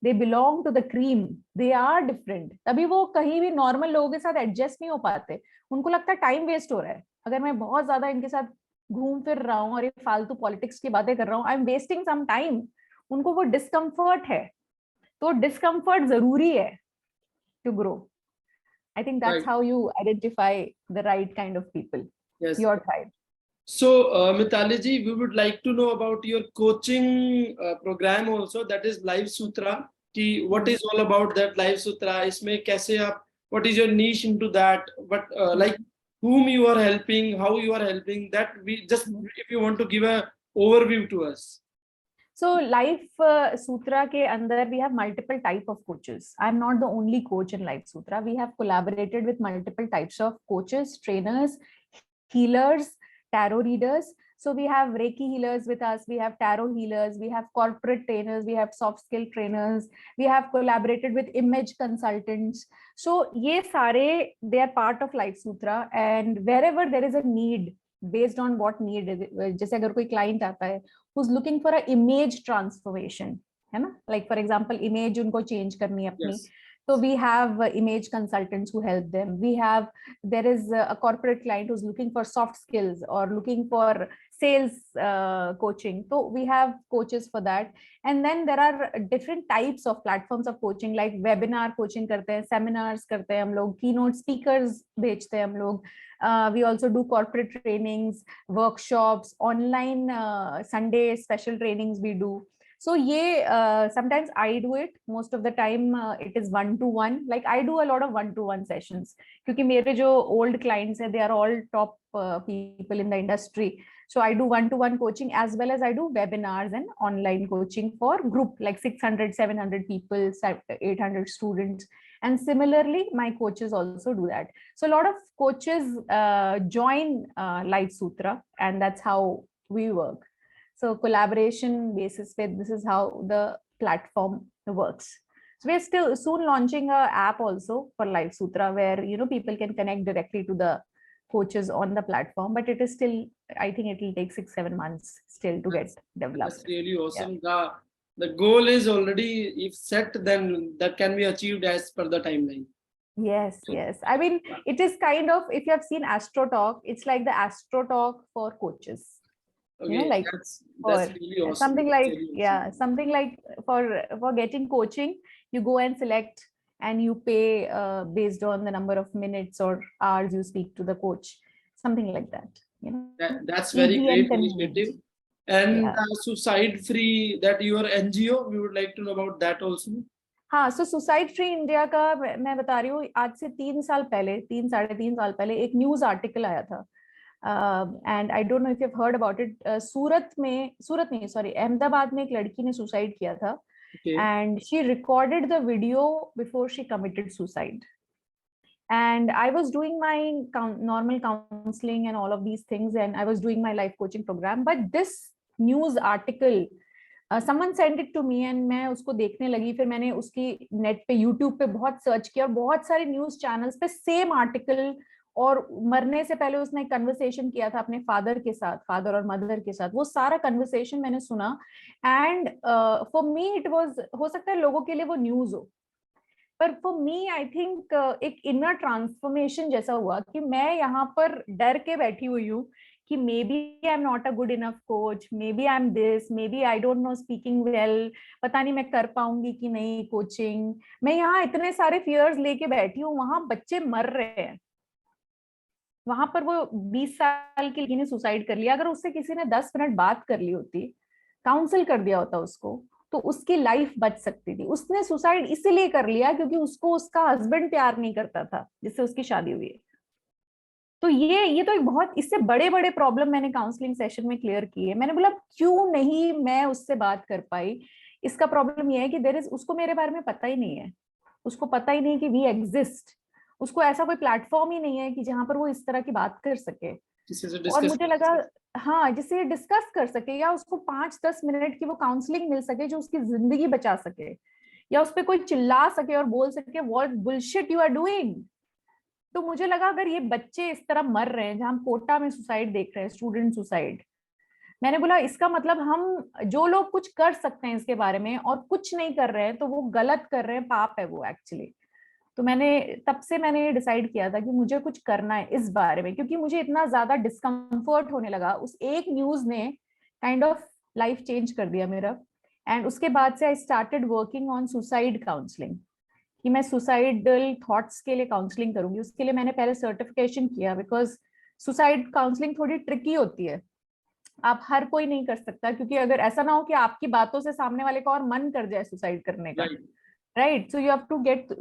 they belong to the cream, they are different. तभी वो कहीं भी नॉर्मल लोगों के साथ एडजस्ट नहीं हो पाते। उनको लगता है टाइम वेस्ट हो रहा है, अगर मैं बहुत ज्यादा इनके साथ घूम फिर रहा हूँ और ये फालतू पॉलिटिक्स की बातें कर रहा हूँ, I am wasting some time. उनको वो डिस्कम्फर्ट है, तो डिस्कम्फर्ट जरूरी है to grow. I think that's right. how you identify the right kind of people, yes. your tribe. So, Mitali ji, we would like to know about your coaching program also, that is Live Sutra. Ki what is all about that Live Sutra? Isme kaise aap, what is your niche into that? But like whom you are helping, how you are helping, that we just, if you want to give a overview to us. So Life Sutra ke andar we have multiple type of coaches. I'm not the only coach in Life Sutra. We have collaborated with multiple types of coaches, trainers, healers, tarot readers. So we have Reiki healers with us, we have tarot healers, we have corporate trainers, we have soft skill trainers, we have collaborated with image consultants. So ye sare, they are part of Life Sutra, and wherever there is a need, based on what need is, जैसे अगर कोई client आता है who's looking for a image transformation, है ना, like for example image उनको change करनी है अपनी, Yes. so we have image consultants who help them. We have, there is a corporate client who's looking for soft skills or looking for sales coaching, so we have coaches for that. And then there are different types of platforms of coaching, like webinar coaching करते हैं, seminars करते हैं हम लोग, keynote speakers भेजते हैं हम लोग. We also do corporate trainings, workshops, online Sunday special trainings we do. So yeah, sometimes I do it. Most of the time it is one-to-one. Like I do a lot of one-to-one sessions. क्योंकि मेरे जो old clients हैं, they are all top people in the industry. So I do one-to-one coaching as well as I do webinars and online coaching for group, like 600, 700 people, 800 students. And similarly, my coaches also do that. So a lot of coaches join Life Sutra, and that's how we work. So collaboration basis with, this is how the platform works. So we're still soon launching a app also for Life Sutra, where people can connect directly to the coaches on the platform, but it is still, I think it will take 6-7 months still to get developed. That's really awesome. Yeah. The goal is already, if set, then that can be achieved as per the timeline. Yes, yes. I mean, it is kind of, if you have seen Astro Talk, it's like the Astro Talk for coaches. Okay, Like that's for really awesome. something That's like, really awesome. yeah, something like for getting coaching, you go and select and you pay based on the number of minutes or hours you speak to the coach, something like that. That's very Easy great and convenient. initiative. And Yeah. suicide free, that your NGO, we would like to know about that also. हाँ, सो suicide free India का मैं बता रही हूँ, आज से 3 साल पहले, 3-3.5 साल पहले एक न्यूज आर्टिकल आया था, and I don't know if you have heard about it. Surat नहीं, सॉरी, अहमदाबाद में एक लड़की ने सुसाइड किया था, and she recorded the video before she committed suicide. And I was doing my normal counseling and all of these things, and I was doing my life coaching program, but this news article, someone sent it to me and मैं उसको देखने लगी. फिर मैंने उसकी net पे, YouTube पे बहुत सर्च किया, और बहुत सारे न्यूज चैनल्स पे सेम आर्टिकल, और मरने से पहले उसने कन्वर्सेशन किया था अपने फादर और मदर के साथ. वो सारा कन्वर्सेशन मैंने सुना, and for me it was, हो सकता है लोगों के लिए वो न्यूज हो, पर फॉर मी आई थिंक एक इनर ट्रांसफॉर्मेशन जैसा हुआ कि मैं यहाँ पर डर के बैठी हुई हूँ कि maybe I am not a good enough coach, maybe I am this, maybe I don't know speaking well, पता नहीं मैं कर पाऊंगी कि नहीं कोचिंग. मैं यहाँ इतने सारे फियर्स लेके बैठी हूँ, वहां बच्चे मर रहे हैं. वहां पर वो 20 साल की लड़की ने सुसाइड कर लिया. अगर उससे किसी ने 10 मिनट बात कर ली होती, काउंसिल कर दिया होता उसको, तो उसकी लाइफ बच सकती थी. उसने सुसाइड इसीलिए कर लिया क्योंकि उसको उसका हस्बैंड प्यार नहीं करता था जिससे उसकी शादी हुई है. तो ये तो एक बहुत, इससे बड़े बड़े प्रॉब्लम मैंने काउंसलिंग सेशन में क्लियर किए. मैंने बोला क्यों नहीं मैं उससे बात कर पाई. इसका प्रॉब्लम ये है कि देयर इज, उसको मेरे बारे में पता ही नहीं है, उसको पता ही नहीं कि वी एग्जिस्ट, उसको ऐसा कोई प्लेटफॉर्म ही नहीं है कि जहां पर वो इस तरह की बात कर सके. और मुझे लगा, हाँ, जिससे डिस्कस कर सके, या उसको 5-10 मिनट की वो काउंसलिंग मिल सके जो उसकी जिंदगी बचा सके, या उस पर कोई चिल्ला सके और बोल सके what bullshit you are doing. तो मुझे लगा अगर ये बच्चे इस तरह मर रहे हैं, जहां हम कोटा में सुसाइड देख रहे हैं, स्टूडेंट सुसाइड, मैंने बोला इसका मतलब हम जो लोग कुछ कर सकते हैं इसके बारे में और कुछ नहीं कर रहे हैं, तो वो गलत कर रहे हैं, पाप है वो एक्चुअली. तो तब से मैंने डिसाइड किया था कि मुझे कुछ करना है इस बारे में, क्योंकि मुझे इतना ज्यादा डिस्कम्फर्ट होने लगा. उस एक न्यूज ने काइंड ऑफ लाइफ चेंज कर दिया मेरा. एंड उसके बाद से I started working on suicide counselling, कि मैं सुसाइडल थॉट्स के लिए काउंसलिंग करूंगी. उसके लिए मैंने पहले सर्टिफिकेशन किया, बिकॉज सुसाइड काउंसलिंग थोड़ी ट्रिकी होती है, आप हर कोई नहीं कर सकता, क्योंकि अगर ऐसा ना हो कि आपकी बातों से सामने वाले का और मन कर जाए सुसाइड करने का, right. Right. So you have to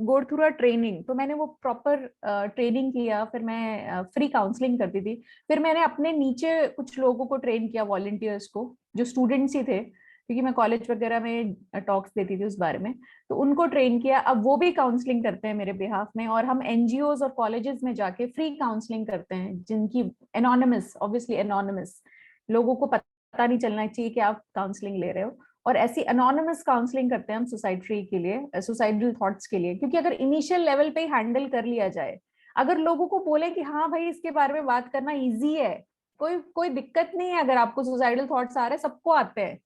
go through a training. तो मैंने वो प्रॉपर ट्रेनिंग किया, फिर मैं फ्री काउंसलिंग करती थी। फिर मैंने अपने नीचे कुछ लोगों को ट्रेन किया, वॉलंटियर्स को, जो स्टूडेंट्स ही थे, क्योंकि मैं कॉलेज वगैरह में टॉक्स देती थी उस बारे में, तो उनको ट्रेन किया। अब वो भी काउंसलिंग करते हैं मेरे बिहाफ में, और हम एनजीओज और कॉलेजेस में जाके फ्री काउंसलिंग करते हैं, जिनकी एनोनिमस, ऑब्वियसली एनोनिमस, लोगों को पता नहीं चलना चाहिए कि आप काउंसलिंग ले रहे हो। और ऐसी अनोनिमस काउंसलिंग करते हैं हम सुसाइड फ्री के लिए, सुसाइडल थॉट्स के लिए, क्योंकि अगर इनिशियल लेवल पे ही हैंडल कर लिया जाए, अगर लोगों को बोले कि हाँ भाई इसके बारे में बात करना इजी है, कोई कोई दिक्कत नहीं है, अगर आपको सुसाइडल थॉट्स आ रहे हैं, सबको आते हैं,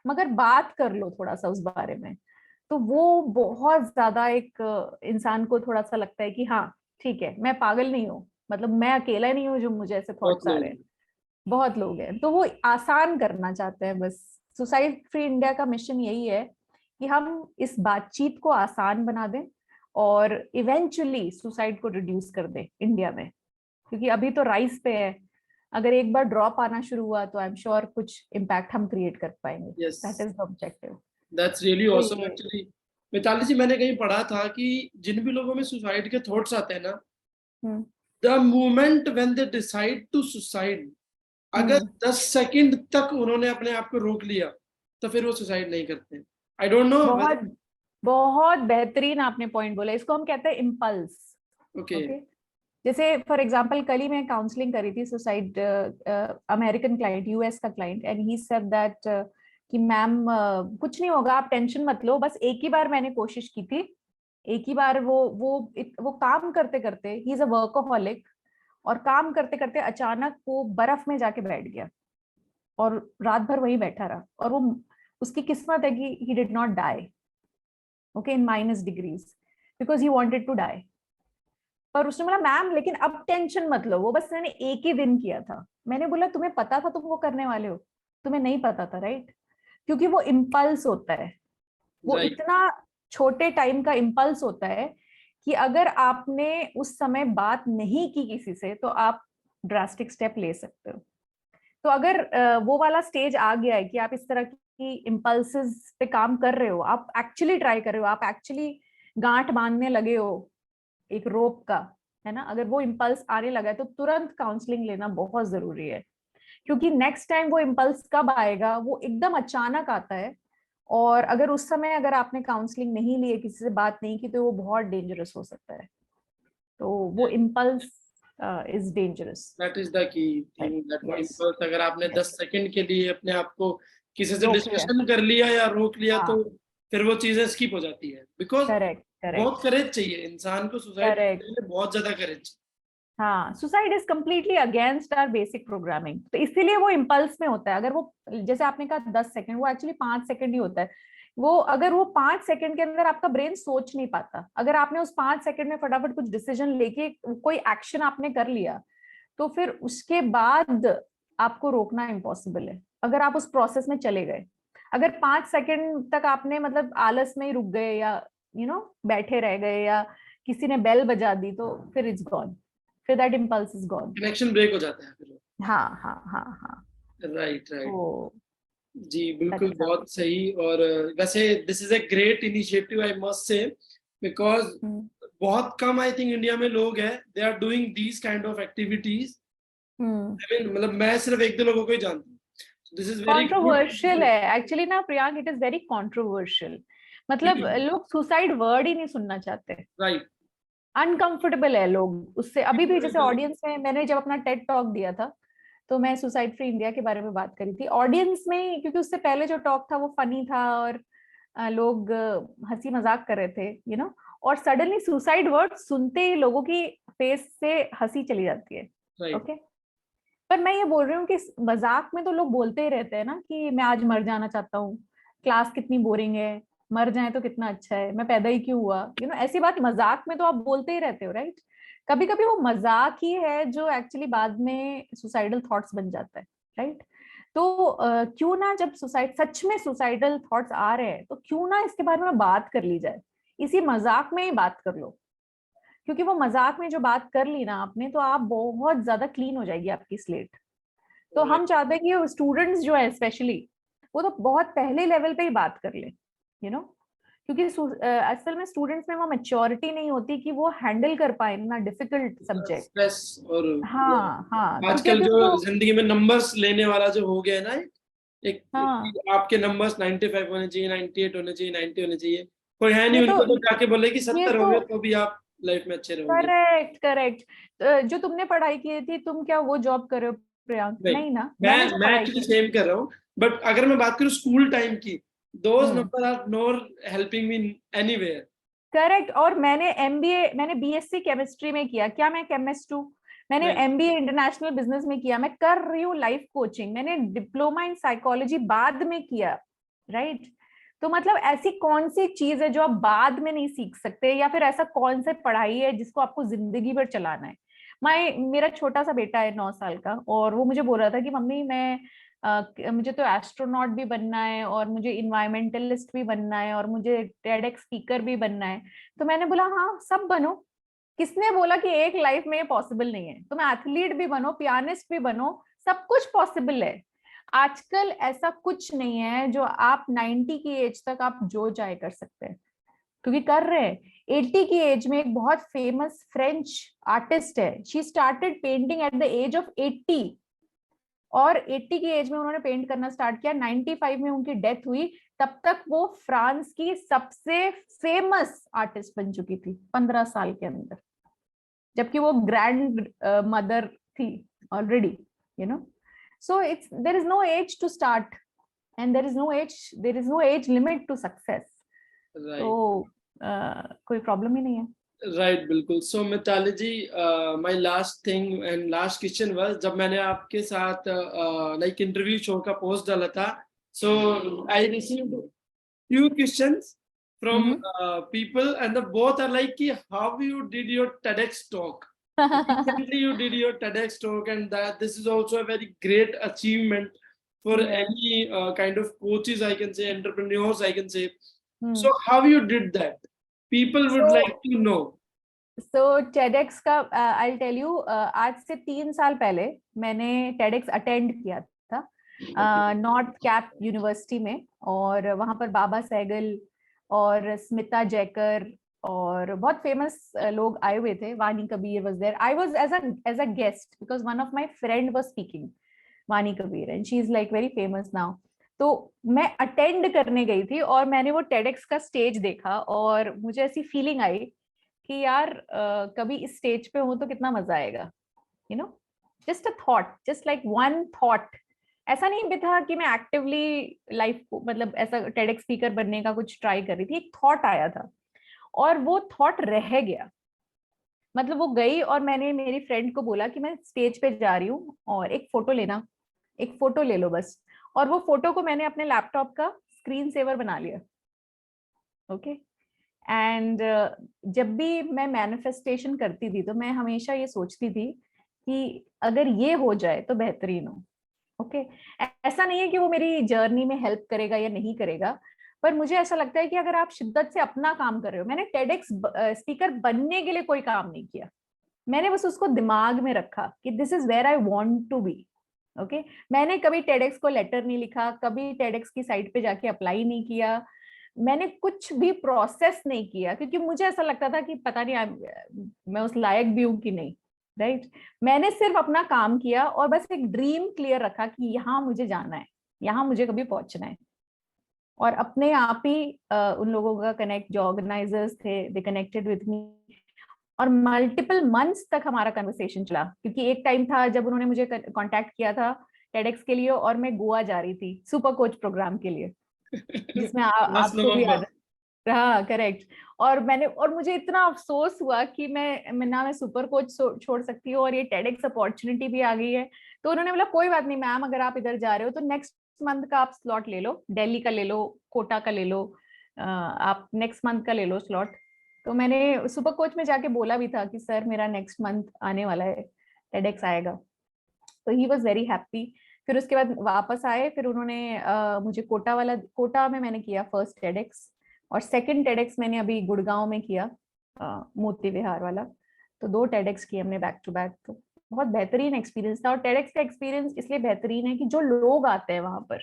मगर बात कर लो थोड़ा सा उस बारे में, तो वो बहुत ज्यादा एक इंसान को थोड़ा सा लगता है कि हाँ ठीक है, मैं पागल नहीं हूँ, मतलब मैं अकेला नहीं हूँ जो मुझे ऐसे बहुत थॉट्स आ रहे लोग। हैं, बहुत लोग हैं। तो वो आसान करना चाहते हैं बस। सुसाइड फ्री इंडिया का मिशन यही है कि हम इस बातचीत को आसान बना दें और इवेंचुअली सुसाइड को रिड्यूस कर दें इंडिया में, क्योंकि अभी तो राइज पे है, अगर एक बार ड्रॉप आना शुरू हुआ तो आई एम श्योर कुछ इम्पैक्ट हम क्रिएट कर पाएंगे। Yes, that is the objective. That's really तो ऑसम ये एक्चुअली। मिताली जी, मैंने कहीं पढ़ा था कि जिन भी लोगों में सुसाइड के थॉट्स आते हैं ना, hmm the moment when they decide to suicide, अगर हम्म 10 सेकंड तक उन्होंने अपने आप को रोक लिया, तो फिर वो सुसाइड नहीं करते। आई डोंट नो बहुत वेदर। बहुत बेहतरीन आपने पॉइंट बोला, इसको हम कहते हैं इम्पल्स। ओके। ओके, जैसे फॉर एग्जांपल कल ही मैं काउंसलिंग करी थी सुसाइड, अमेरिकन क्लाइंट, यूएस का client, and he said that कि मैम कुछ नहीं होगा, आप टेंशन मत लो, बस एक ही बार मैंने कोशिश की थी, एक ही बार वो काम करते करते, ही इज अ वर्कोहॉलिक, और काम करते करते अचानक वो बर्फ में जाके बैठ गया और रात भर वहीं बैठा रहा, और वो, उसकी किस्मत है कि he did not die, okay, in -degrees, because he wanted to die. पर उसने बोला मैम लेकिन अब टेंशन मत लो, वो बस मैंने एक ही दिन किया था। मैंने बोला तुम्हें पता था तुम वो करने वाले हो? तुम्हें नहीं पता था, राइट? क्योंकि वो इम्पल्स होता है, वो राइट। इतना छोटे टाइम का इम्पल्स होता है कि अगर आपने उस समय बात नहीं की किसी से, तो आप ड्रास्टिक स्टेप ले सकते हो। तो अगर वो वाला स्टेज आ गया है कि आप इस तरह की इम्पल्सेस पे काम कर रहे हो, आप एक्चुअली ट्राई कर रहे हो, आप एक्चुअली गांठ बांधने लगे हो एक रोप का, है ना, अगर वो इम्पल्स आने लगा है तो तुरंत काउंसलिंग लेना बहुत जरूरी है, क्योंकि नेक्स्ट टाइम वो इम्पल्स कब आएगा, वो एकदम अचानक आता है। और अगर उस समय अगर आपने काउंसलिंग नहीं ली है, किसी से बात नहीं की, तो वो बहुत डेंजरस हो सकता है। तो वो impulse is dangerous. That is the key right, thing, that वो यस, इम्पल्स, अगर आपने यस, 10 सेकंड के लिए अपने आप को किसी से रोक लिया, डिस्कशन कर लिया या रोक लिया, तो हाँ, फिर वो चीजें स्किप हो जाती है। बिकॉज करेक्ट, बहुत करेक्ट, करेज चाहिए इंसान को सुसाइड करने करेक्ट। के लिए, बहुत ज्यादा करेज। हाँ, suicide is completely against our basic programming, तो इसीलिए वो इम्पल्स में होता है। अगर वो, जैसे आपने कहा 10 सेकंड, वो एक्चुअली 5 सेकंड ही होता है। वो अगर वो 5 सेकंड के अंदर आपका ब्रेन सोच नहीं पाता, अगर आपने उस 5 सेकंड में फटाफट कुछ डिसीजन लेके कोई एक्शन आपने कर लिया, तो फिर उसके बाद आपको रोकना इम्पॉसिबल है, अगर आप उस प्रोसेस में चले गए। अगर 5 सेकंड तक आपने मतलब आलस में ही रुक गए, या बैठे रह गए, या किसी ने बेल बजा दी, तो फिर इट्स गॉन, फिर that impulse is gone. Connection break हो जाता है फिर। हाँ, हाँ, हाँ, हाँ। Right, right. तो जी दैट बिल्कुल, इज बहुत सही। और वैसे this is a great initiative, I must say, because बहुत कम आई थिंक इंडिया में लोग हैं they are doing these kind of activities. I mean, मतलब मैं सिर्फ एक दो लोगों को ही जानता हूँ। This is very controversial good. है एक्चुअली ना Priyank, it is very controversial. मतलब लोग सुसाइड वर्ड ही नहीं सुनना चाहते, राइट। अनकंफर्टेबल है लोग उससे। अभी भी जैसे ऑडियंस में मैंने जब अपना टेड टॉक दिया था, तो मैं सुसाइड फ्री इंडिया के बारे में बात करी थी ऑडियंस में, क्योंकि उससे पहले जो टॉक था वो फनी था, और लोग हंसी मजाक कर रहे थे, और सडनली सुसाइड वर्ड सुनते ही लोगों की फेस से हंसी चली जाती है। राइट। ओके, पर मैं ये बोल रही हूँ कि मजाक में तो लोग बोलते ही रहते हैं ना कि मैं आज मर जाना चाहता हूँ, क्लास कितनी बोरिंग है, मर जाए तो कितना अच्छा है, मैं पैदा ही क्यों हुआ, ऐसी बात मजाक में तो आप बोलते ही रहते हो, राइट? कभी कभी वो मजाक ही है जो एक्चुअली बाद में सुसाइडल थॉट्स बन जाता है, राइट? तो क्यों ना, जब सच में सुसाइडल थॉट्स आ रहे हैं, तो क्यों ना इसके बारे में बात कर ली जाए, इसी मजाक में ही बात कर लो। क्योंकि वो मजाक में जो बात कर ली ना आपने, तो आप बहुत ज्यादा क्लीन हो जाएगी आपकी स्लेट। तो हम चाहते हैं कि स्टूडेंट्स जो है स्पेशली, वो तो बहुत पहले लेवल पे ही बात कर ले, यू नो, क्योंकि असल में स्टूडेंट्स में वो मैच्योरिटी नहीं होती कि वो हैंडल कर पाए ना डिफिकल्ट सब्जेक्ट। स्ट्रेस और हाँ हाँ, क्योंकि आजकल अभी जो उसको, जिंदगी में नंबर्स लेने वाला जो हो गया है ना, हाँ, आपके नंबर्स 95 होने चाहिए, 98 होने चाहिए, 90 होने चाहिए। कोई है ये नहीं तो उनको तो जाके बोले कि ये 70 हो तो गए तो भी आप लाइफ में अच्छे रहोगे। Correct correct. जो तुमने पढ़ाई की थी, तुम क्या वो जॉब कर रहे हो प्रियांक? नहीं, नहीं ना, मैंने जो मैं पढ़ाई एक्चुअली की। सेम कर रहा हूँ। बट अगर मैं बात करूँ स्कूल टाइम की, those hmm, number are nor helping me anywhere. Correct. और मैंने एमबीए, मैंने बीएससी केमिस्ट्री में किया, क्या मैं केमिस्ट हूँ? मैंने नहीं, एमबीए इंटरनेशनल बिजनेस में किया, मैं कर रही हूँ लाइफ कोचिंग, मैंने डिप्लोमा इन साइकोलॉजी बाद में किया, राइट? तो मतलब ऐसी कौन सी चीज है जो आप बाद में नहीं सीख सकते, या फिर ऐसा कौन सा पढ़ाई है जिसको आपको जिंदगी भर चलाना है? मेरा छोटा सा बेटा है 9 साल का, और वो मुझे बोल रहा था कि मम्मी मैं मुझे तो एस्ट्रोनॉट भी बनना है, और मुझे इन्वायरमेंटलिस्ट भी बनना है, और मुझे टेडेक्स स्पीकर भी बनना है। तो मैंने बोला हाँ, सब बनो। किसने बोला कि एक लाइफ में ये पॉसिबल नहीं है? तुम एथलीट भी बनो, पियानिस्ट भी बनो, सब कुछ पॉसिबल है। आजकल ऐसा कुछ नहीं है जो आप 90 की एज तक आप जो चाहे कर सकते हैं, क्योंकि कर रहे हैं। 80 की एज में एक बहुत फेमस फ्रेंच आर्टिस्ट है, she started painting at the age of 80, और 80 की एज में उन्होंने पेंट करना स्टार्ट किया, 95 में उनकी डेथ हुई। तब तक वो फ्रांस की सबसे फेमस आर्टिस्ट बन चुकी थी 15 साल के अंदर, जबकि वो ग्रैंड मदर थी already, you know. So it's, there is no age to start, and there is no age limit to success. तो राइट, कोई प्रॉब्लम ही नहीं है। राइट, बिल्कुल। So Mitali ji, my last thing and last question was, जब मैंने आपके साथ लाइक इंटरव्यू शो का पोस्ट डाला था, so I received few questions from hmm. people, and the both are like कि how you did your TEDx talk. Recently you did your TEDx talk, and that this is also a very great achievement for Yeah. any kind of coaches, I can say, entrepreneurs, I can say. Hmm. So how you did that? People would So like to know. TEDx का I tell you, आज से 3 साल पहले मैंने TEDx attend किया था north cap university में, और वहां पर बाबा सहगल और स्मिता जयकर और बहुत फेमस लोग आए हुए थे। Vani Kabir was there, I was as a guest because one of my friend was speaking, Vani Kabir, and she is like very famous now. तो मैं अटेंड करने गई थी, और मैंने वो TEDx का स्टेज देखा, और मुझे ऐसी फीलिंग आई कि यार कभी इस स्टेज पे हो तो कितना मजा आएगा, you know. Just a thought, just like one thought. ऐसा नहीं भी था कि मैं एक्टिवली लाइफ को, मतलब ऐसा TEDx स्पीकर बनने का कुछ ट्राई कर रही थी, एक थॉट आया था, और वो थॉट रह गया। मतलब वो गई, और मैंने मेरी फ्रेंड को बोला कि मैं स्टेज पे जा रही हूँ और एक फोटो लेना, एक फोटो ले लो बस। और वो फोटो को मैंने अपने लैपटॉप का स्क्रीन सेवर बना लिया, ओके। एंड जब भी मैं मैनिफेस्टेशन करती थी, तो मैं हमेशा ये सोचती थी कि अगर ये हो जाए तो बेहतरीन हो, ओके। ऐसा नहीं है कि वो मेरी जर्नी में हेल्प करेगा या नहीं करेगा, पर मुझे ऐसा लगता है कि अगर आप शिद्दत से अपना काम कर रहे हो, मैंने TEDx स्पीकर बनने के लिए कोई काम नहीं किया, मैंने बस उसको दिमाग में रखा कि this is where I want to be, okay. मैंने कभी TEDx को लेटर नहीं लिखा, कभी TEDx की साइट पे जाके अप्लाई नहीं किया, मैंने कुछ भी प्रोसेस नहीं किया, क्योंकि मुझे ऐसा लगता था कि पता नहीं मैं उस लायक भी हूं कि नहीं, राइट। मैंने सिर्फ अपना काम किया, और बस एक ड्रीम क्लियर रखा कि यहाँ मुझे जाना है, यहाँ मुझे कभी पहुंचना है। और अपने आप ही उन लोगों का कनेक्ट, जो ऑर्गेनाइजर्स थे, दे कनेक्टेड विद मी, और मल्टीपल मंथ्स तक हमारा कन्वर्सेशन चला, क्योंकि एक टाइम था जब उन्होंने मुझे कांटेक्ट किया था TEDx के लिए, और मैं गोवा जा रही थी सुपर कोच प्रोग्राम के लिए, जिसमें Last आपको भी याद November. है। हाँ, करेक्ट। और मुझे इतना अफसोस हुआ कि मैं सुपर कोच छोड़ सकती हूँ, और ये TEDx अपॉर्चुनिटी भी आ गई है। तो उन्होंने बोला कोई बात नहीं मैम, अगर आप इधर जा रहे हो तो नेक्स्ट मंथ का आप स्लॉट ले लो, दिल्ली का ले लो, कोटा का ले लो, आप नेक्स्ट मंथ का ले लो स्लॉट। तो मैंने सुपर कोच में जाके बोला भी था कि सर मेरा नेक्स्ट मंथ आने वाला है, TEDx आएगा। तो ही वॉज वेरी हैप्पी। फिर उसके बाद वापस आए, फिर उन्होंने मुझे कोटा में मैंने किया फर्स्ट TEDx, और सेकंड TEDx मैंने अभी गुड़गांव में किया। मोती विहार वाला। तो 2 TEDx किए हमने बैक टू बैक, तो बहुत बेहतरीन एक्सपीरियंस था। और TEDx का एक्सपीरियंस इसलिए बेहतरीन है कि जो लोग आते हैं वहां पर,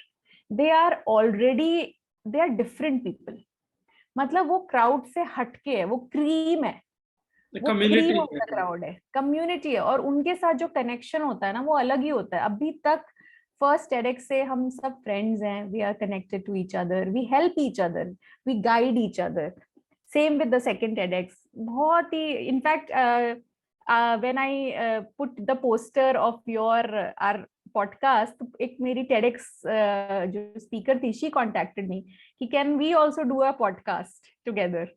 दे आर डिफरेंट पीपल। मतलब वो क्राउड से हटके है, वो क्रीम है, वो क्रीम ऑफ द क्राउड है, कम्युनिटी है, और उनके साथ जो कनेक्शन होता है ना वो अलग ही होता है। अभी तक फर्स्ट TEDx से हम सब फ्रेंड्स हैं, we are connected to each other, we help each other, we guide each other. Same with the second TEDx। बहुत ही in fact when I put the poster of your are podcast, एक मेरी TEDx जो speaker थी, she contacted me कि can we also do a podcast together.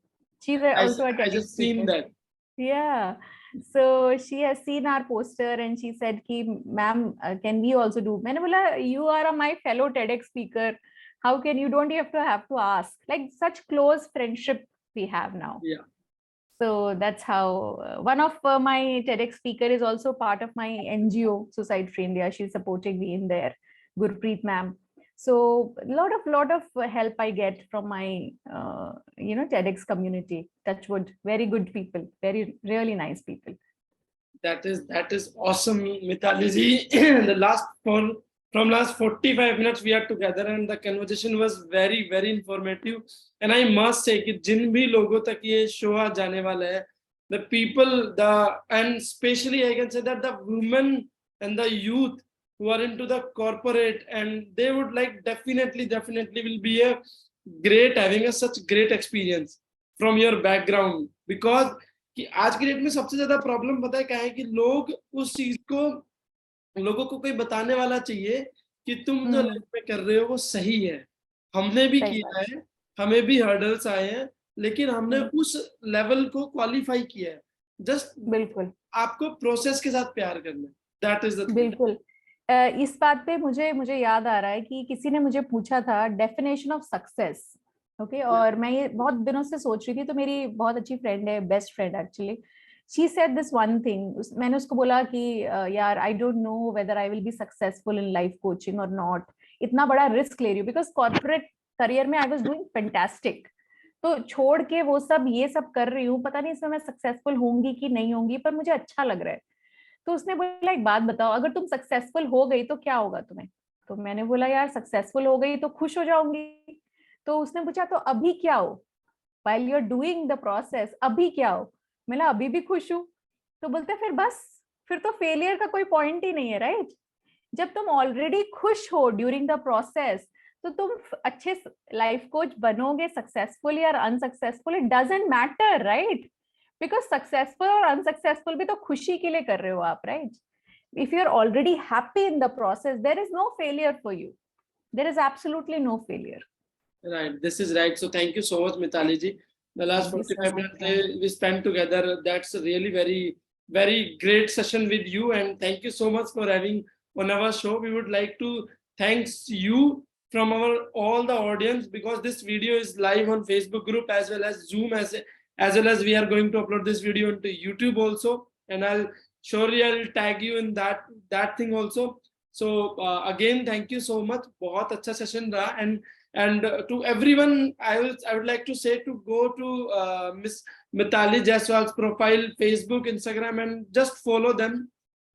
She is also a I TEDx just seen speaker. that. Yeah. So she has seen our poster and she said ki ma'am, can we also do? मैंने बोला you are my fellow TEDx speaker, how can you, don't you have to ask? Like such close friendship we have now. Yeah. So that's how one of my TEDx speaker is also part of my NGO Society for India. She's supporting me in there, Gurpreet ma'am. So lot of help I get from my TEDx community. Touchwood, very good people, very really nice people. That is awesome, Mitali ji. The from last 45 minutes we are together and the conversation was very informative. And I must say कि जिन भी लोगों तक ये show आज जाने वाला है, the people, and especially I can say that the women and the youth who are into the corporate, and they would like definitely will be a great having a such great experience from your background. Because कि आज की date में सबसे ज्यादा problem पता है क्या है कि लोग उस चीज को, लोगों को कोई बताने वाला चाहिए कि तुम जो लाइफ में कर रहे हो वो सही है। हमने भी किया है, हमें भी हर्डल्स आए हैं, लेकिन हमने उस लेवल को क्वालिफाई किया है। जस्ट बिल्कुल आपको प्रोसेस के साथ प्यार करना, दैट इज द थिंग। बिल्कुल। इस बात पे मुझे याद आ रहा है कि किसी ने मुझे पूछा था डेफिनेशन ऑफ सक्सेस। ओके, और मैं ये बहुत दिनों से सोच रही थी। तो मेरी बहुत अच्छी फ्रेंड है, best friend actually, she said this one thing. मैंने उसको बोला कि यार आई don't know whether I will be successful in life coaching और नॉट। इतना बड़ा रिस्क ले रही हूँ बिकॉज कॉर्पोरेट करियर में आई वाज डूइंग फैंटास्टिक, तो छोड़ के वो सब ये सब कर रही हूँ, पता नहीं इसमें मैं सक्सेसफुल होंगी कि नहीं होंगी, पर मुझे अच्छा लग रहा है। तो उसने बोला एक बात बताओ, अगर तुम सक्सेसफुल हो गई तो क्या होगा तुम्हें? तो मैंने बोला यार सक्सेसफुल हो गई तो खुश हो जाऊंगी। तो उसने पूछा तो अभी क्या हो, while you're doing the process, अभी क्या हो? मैं अभी भी खुश हूँ। तो बोलते फिर बस, फिर तो फेलियर का कोई पॉइंट ही नहीं है, राइट? जब तुम ऑलरेडी खुश हो ड्यूरिंग द प्रोसेस, तो तुम अच्छे लाइफ कोच बनोगे, सक्सेसफुल या unsuccessful, it doesn't matter, right? Because successful और अनसक्सेसफुल भी तो खुशी के लिए कर रहे हो आप, right? If you are already happy in the process, there is no failure for you, there is absolutely no failure. Right, this is right. So thank you so much, Mitali ji. The last 45 minutes we spent together, that's a really very great session with you, and thank you so much for having on our show. We would like to thanks you from our all the audience, because this video is live on Facebook group as well as Zoom, as well as we are going to upload this video into YouTube also, and I'll tag you in that thing also. So again, thank you so much. बहुत अच्छा session रहा, and to everyone, I would like to say to go to Miss Mitali Jaiswal's profile, Facebook, Instagram, and just follow them.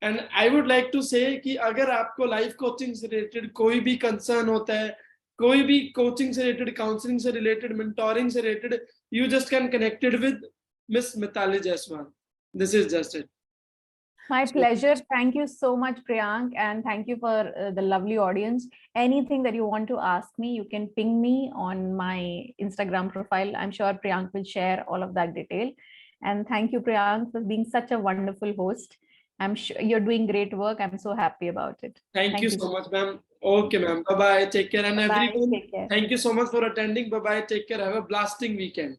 And I would like to say कि अगर आपको life coaching से related कोई भी concern होता है, कोई भी कोचिंग से रिलेटेड, काउंसलिंग से रिलेटेड, मेंटोरिंग से related, you just can connected with Miss Mitali Jaiswal. This is just it. My pleasure. Thank you so much, Priyank, and thank you for the lovely audience. Anything that you want to ask me, you can ping me on my Instagram profile. I'm sure Priyank will share all of that detail. And thank you, Priyank, for being such a wonderful host. I'm sure you're doing great work. I'm so happy about it. Thank you so much, ma'am. Okay, ma'am. Bye-bye. Take care. And Bye. everyone, Take care. thank you so much for attending. Bye-bye. Take care. Have a blasting weekend.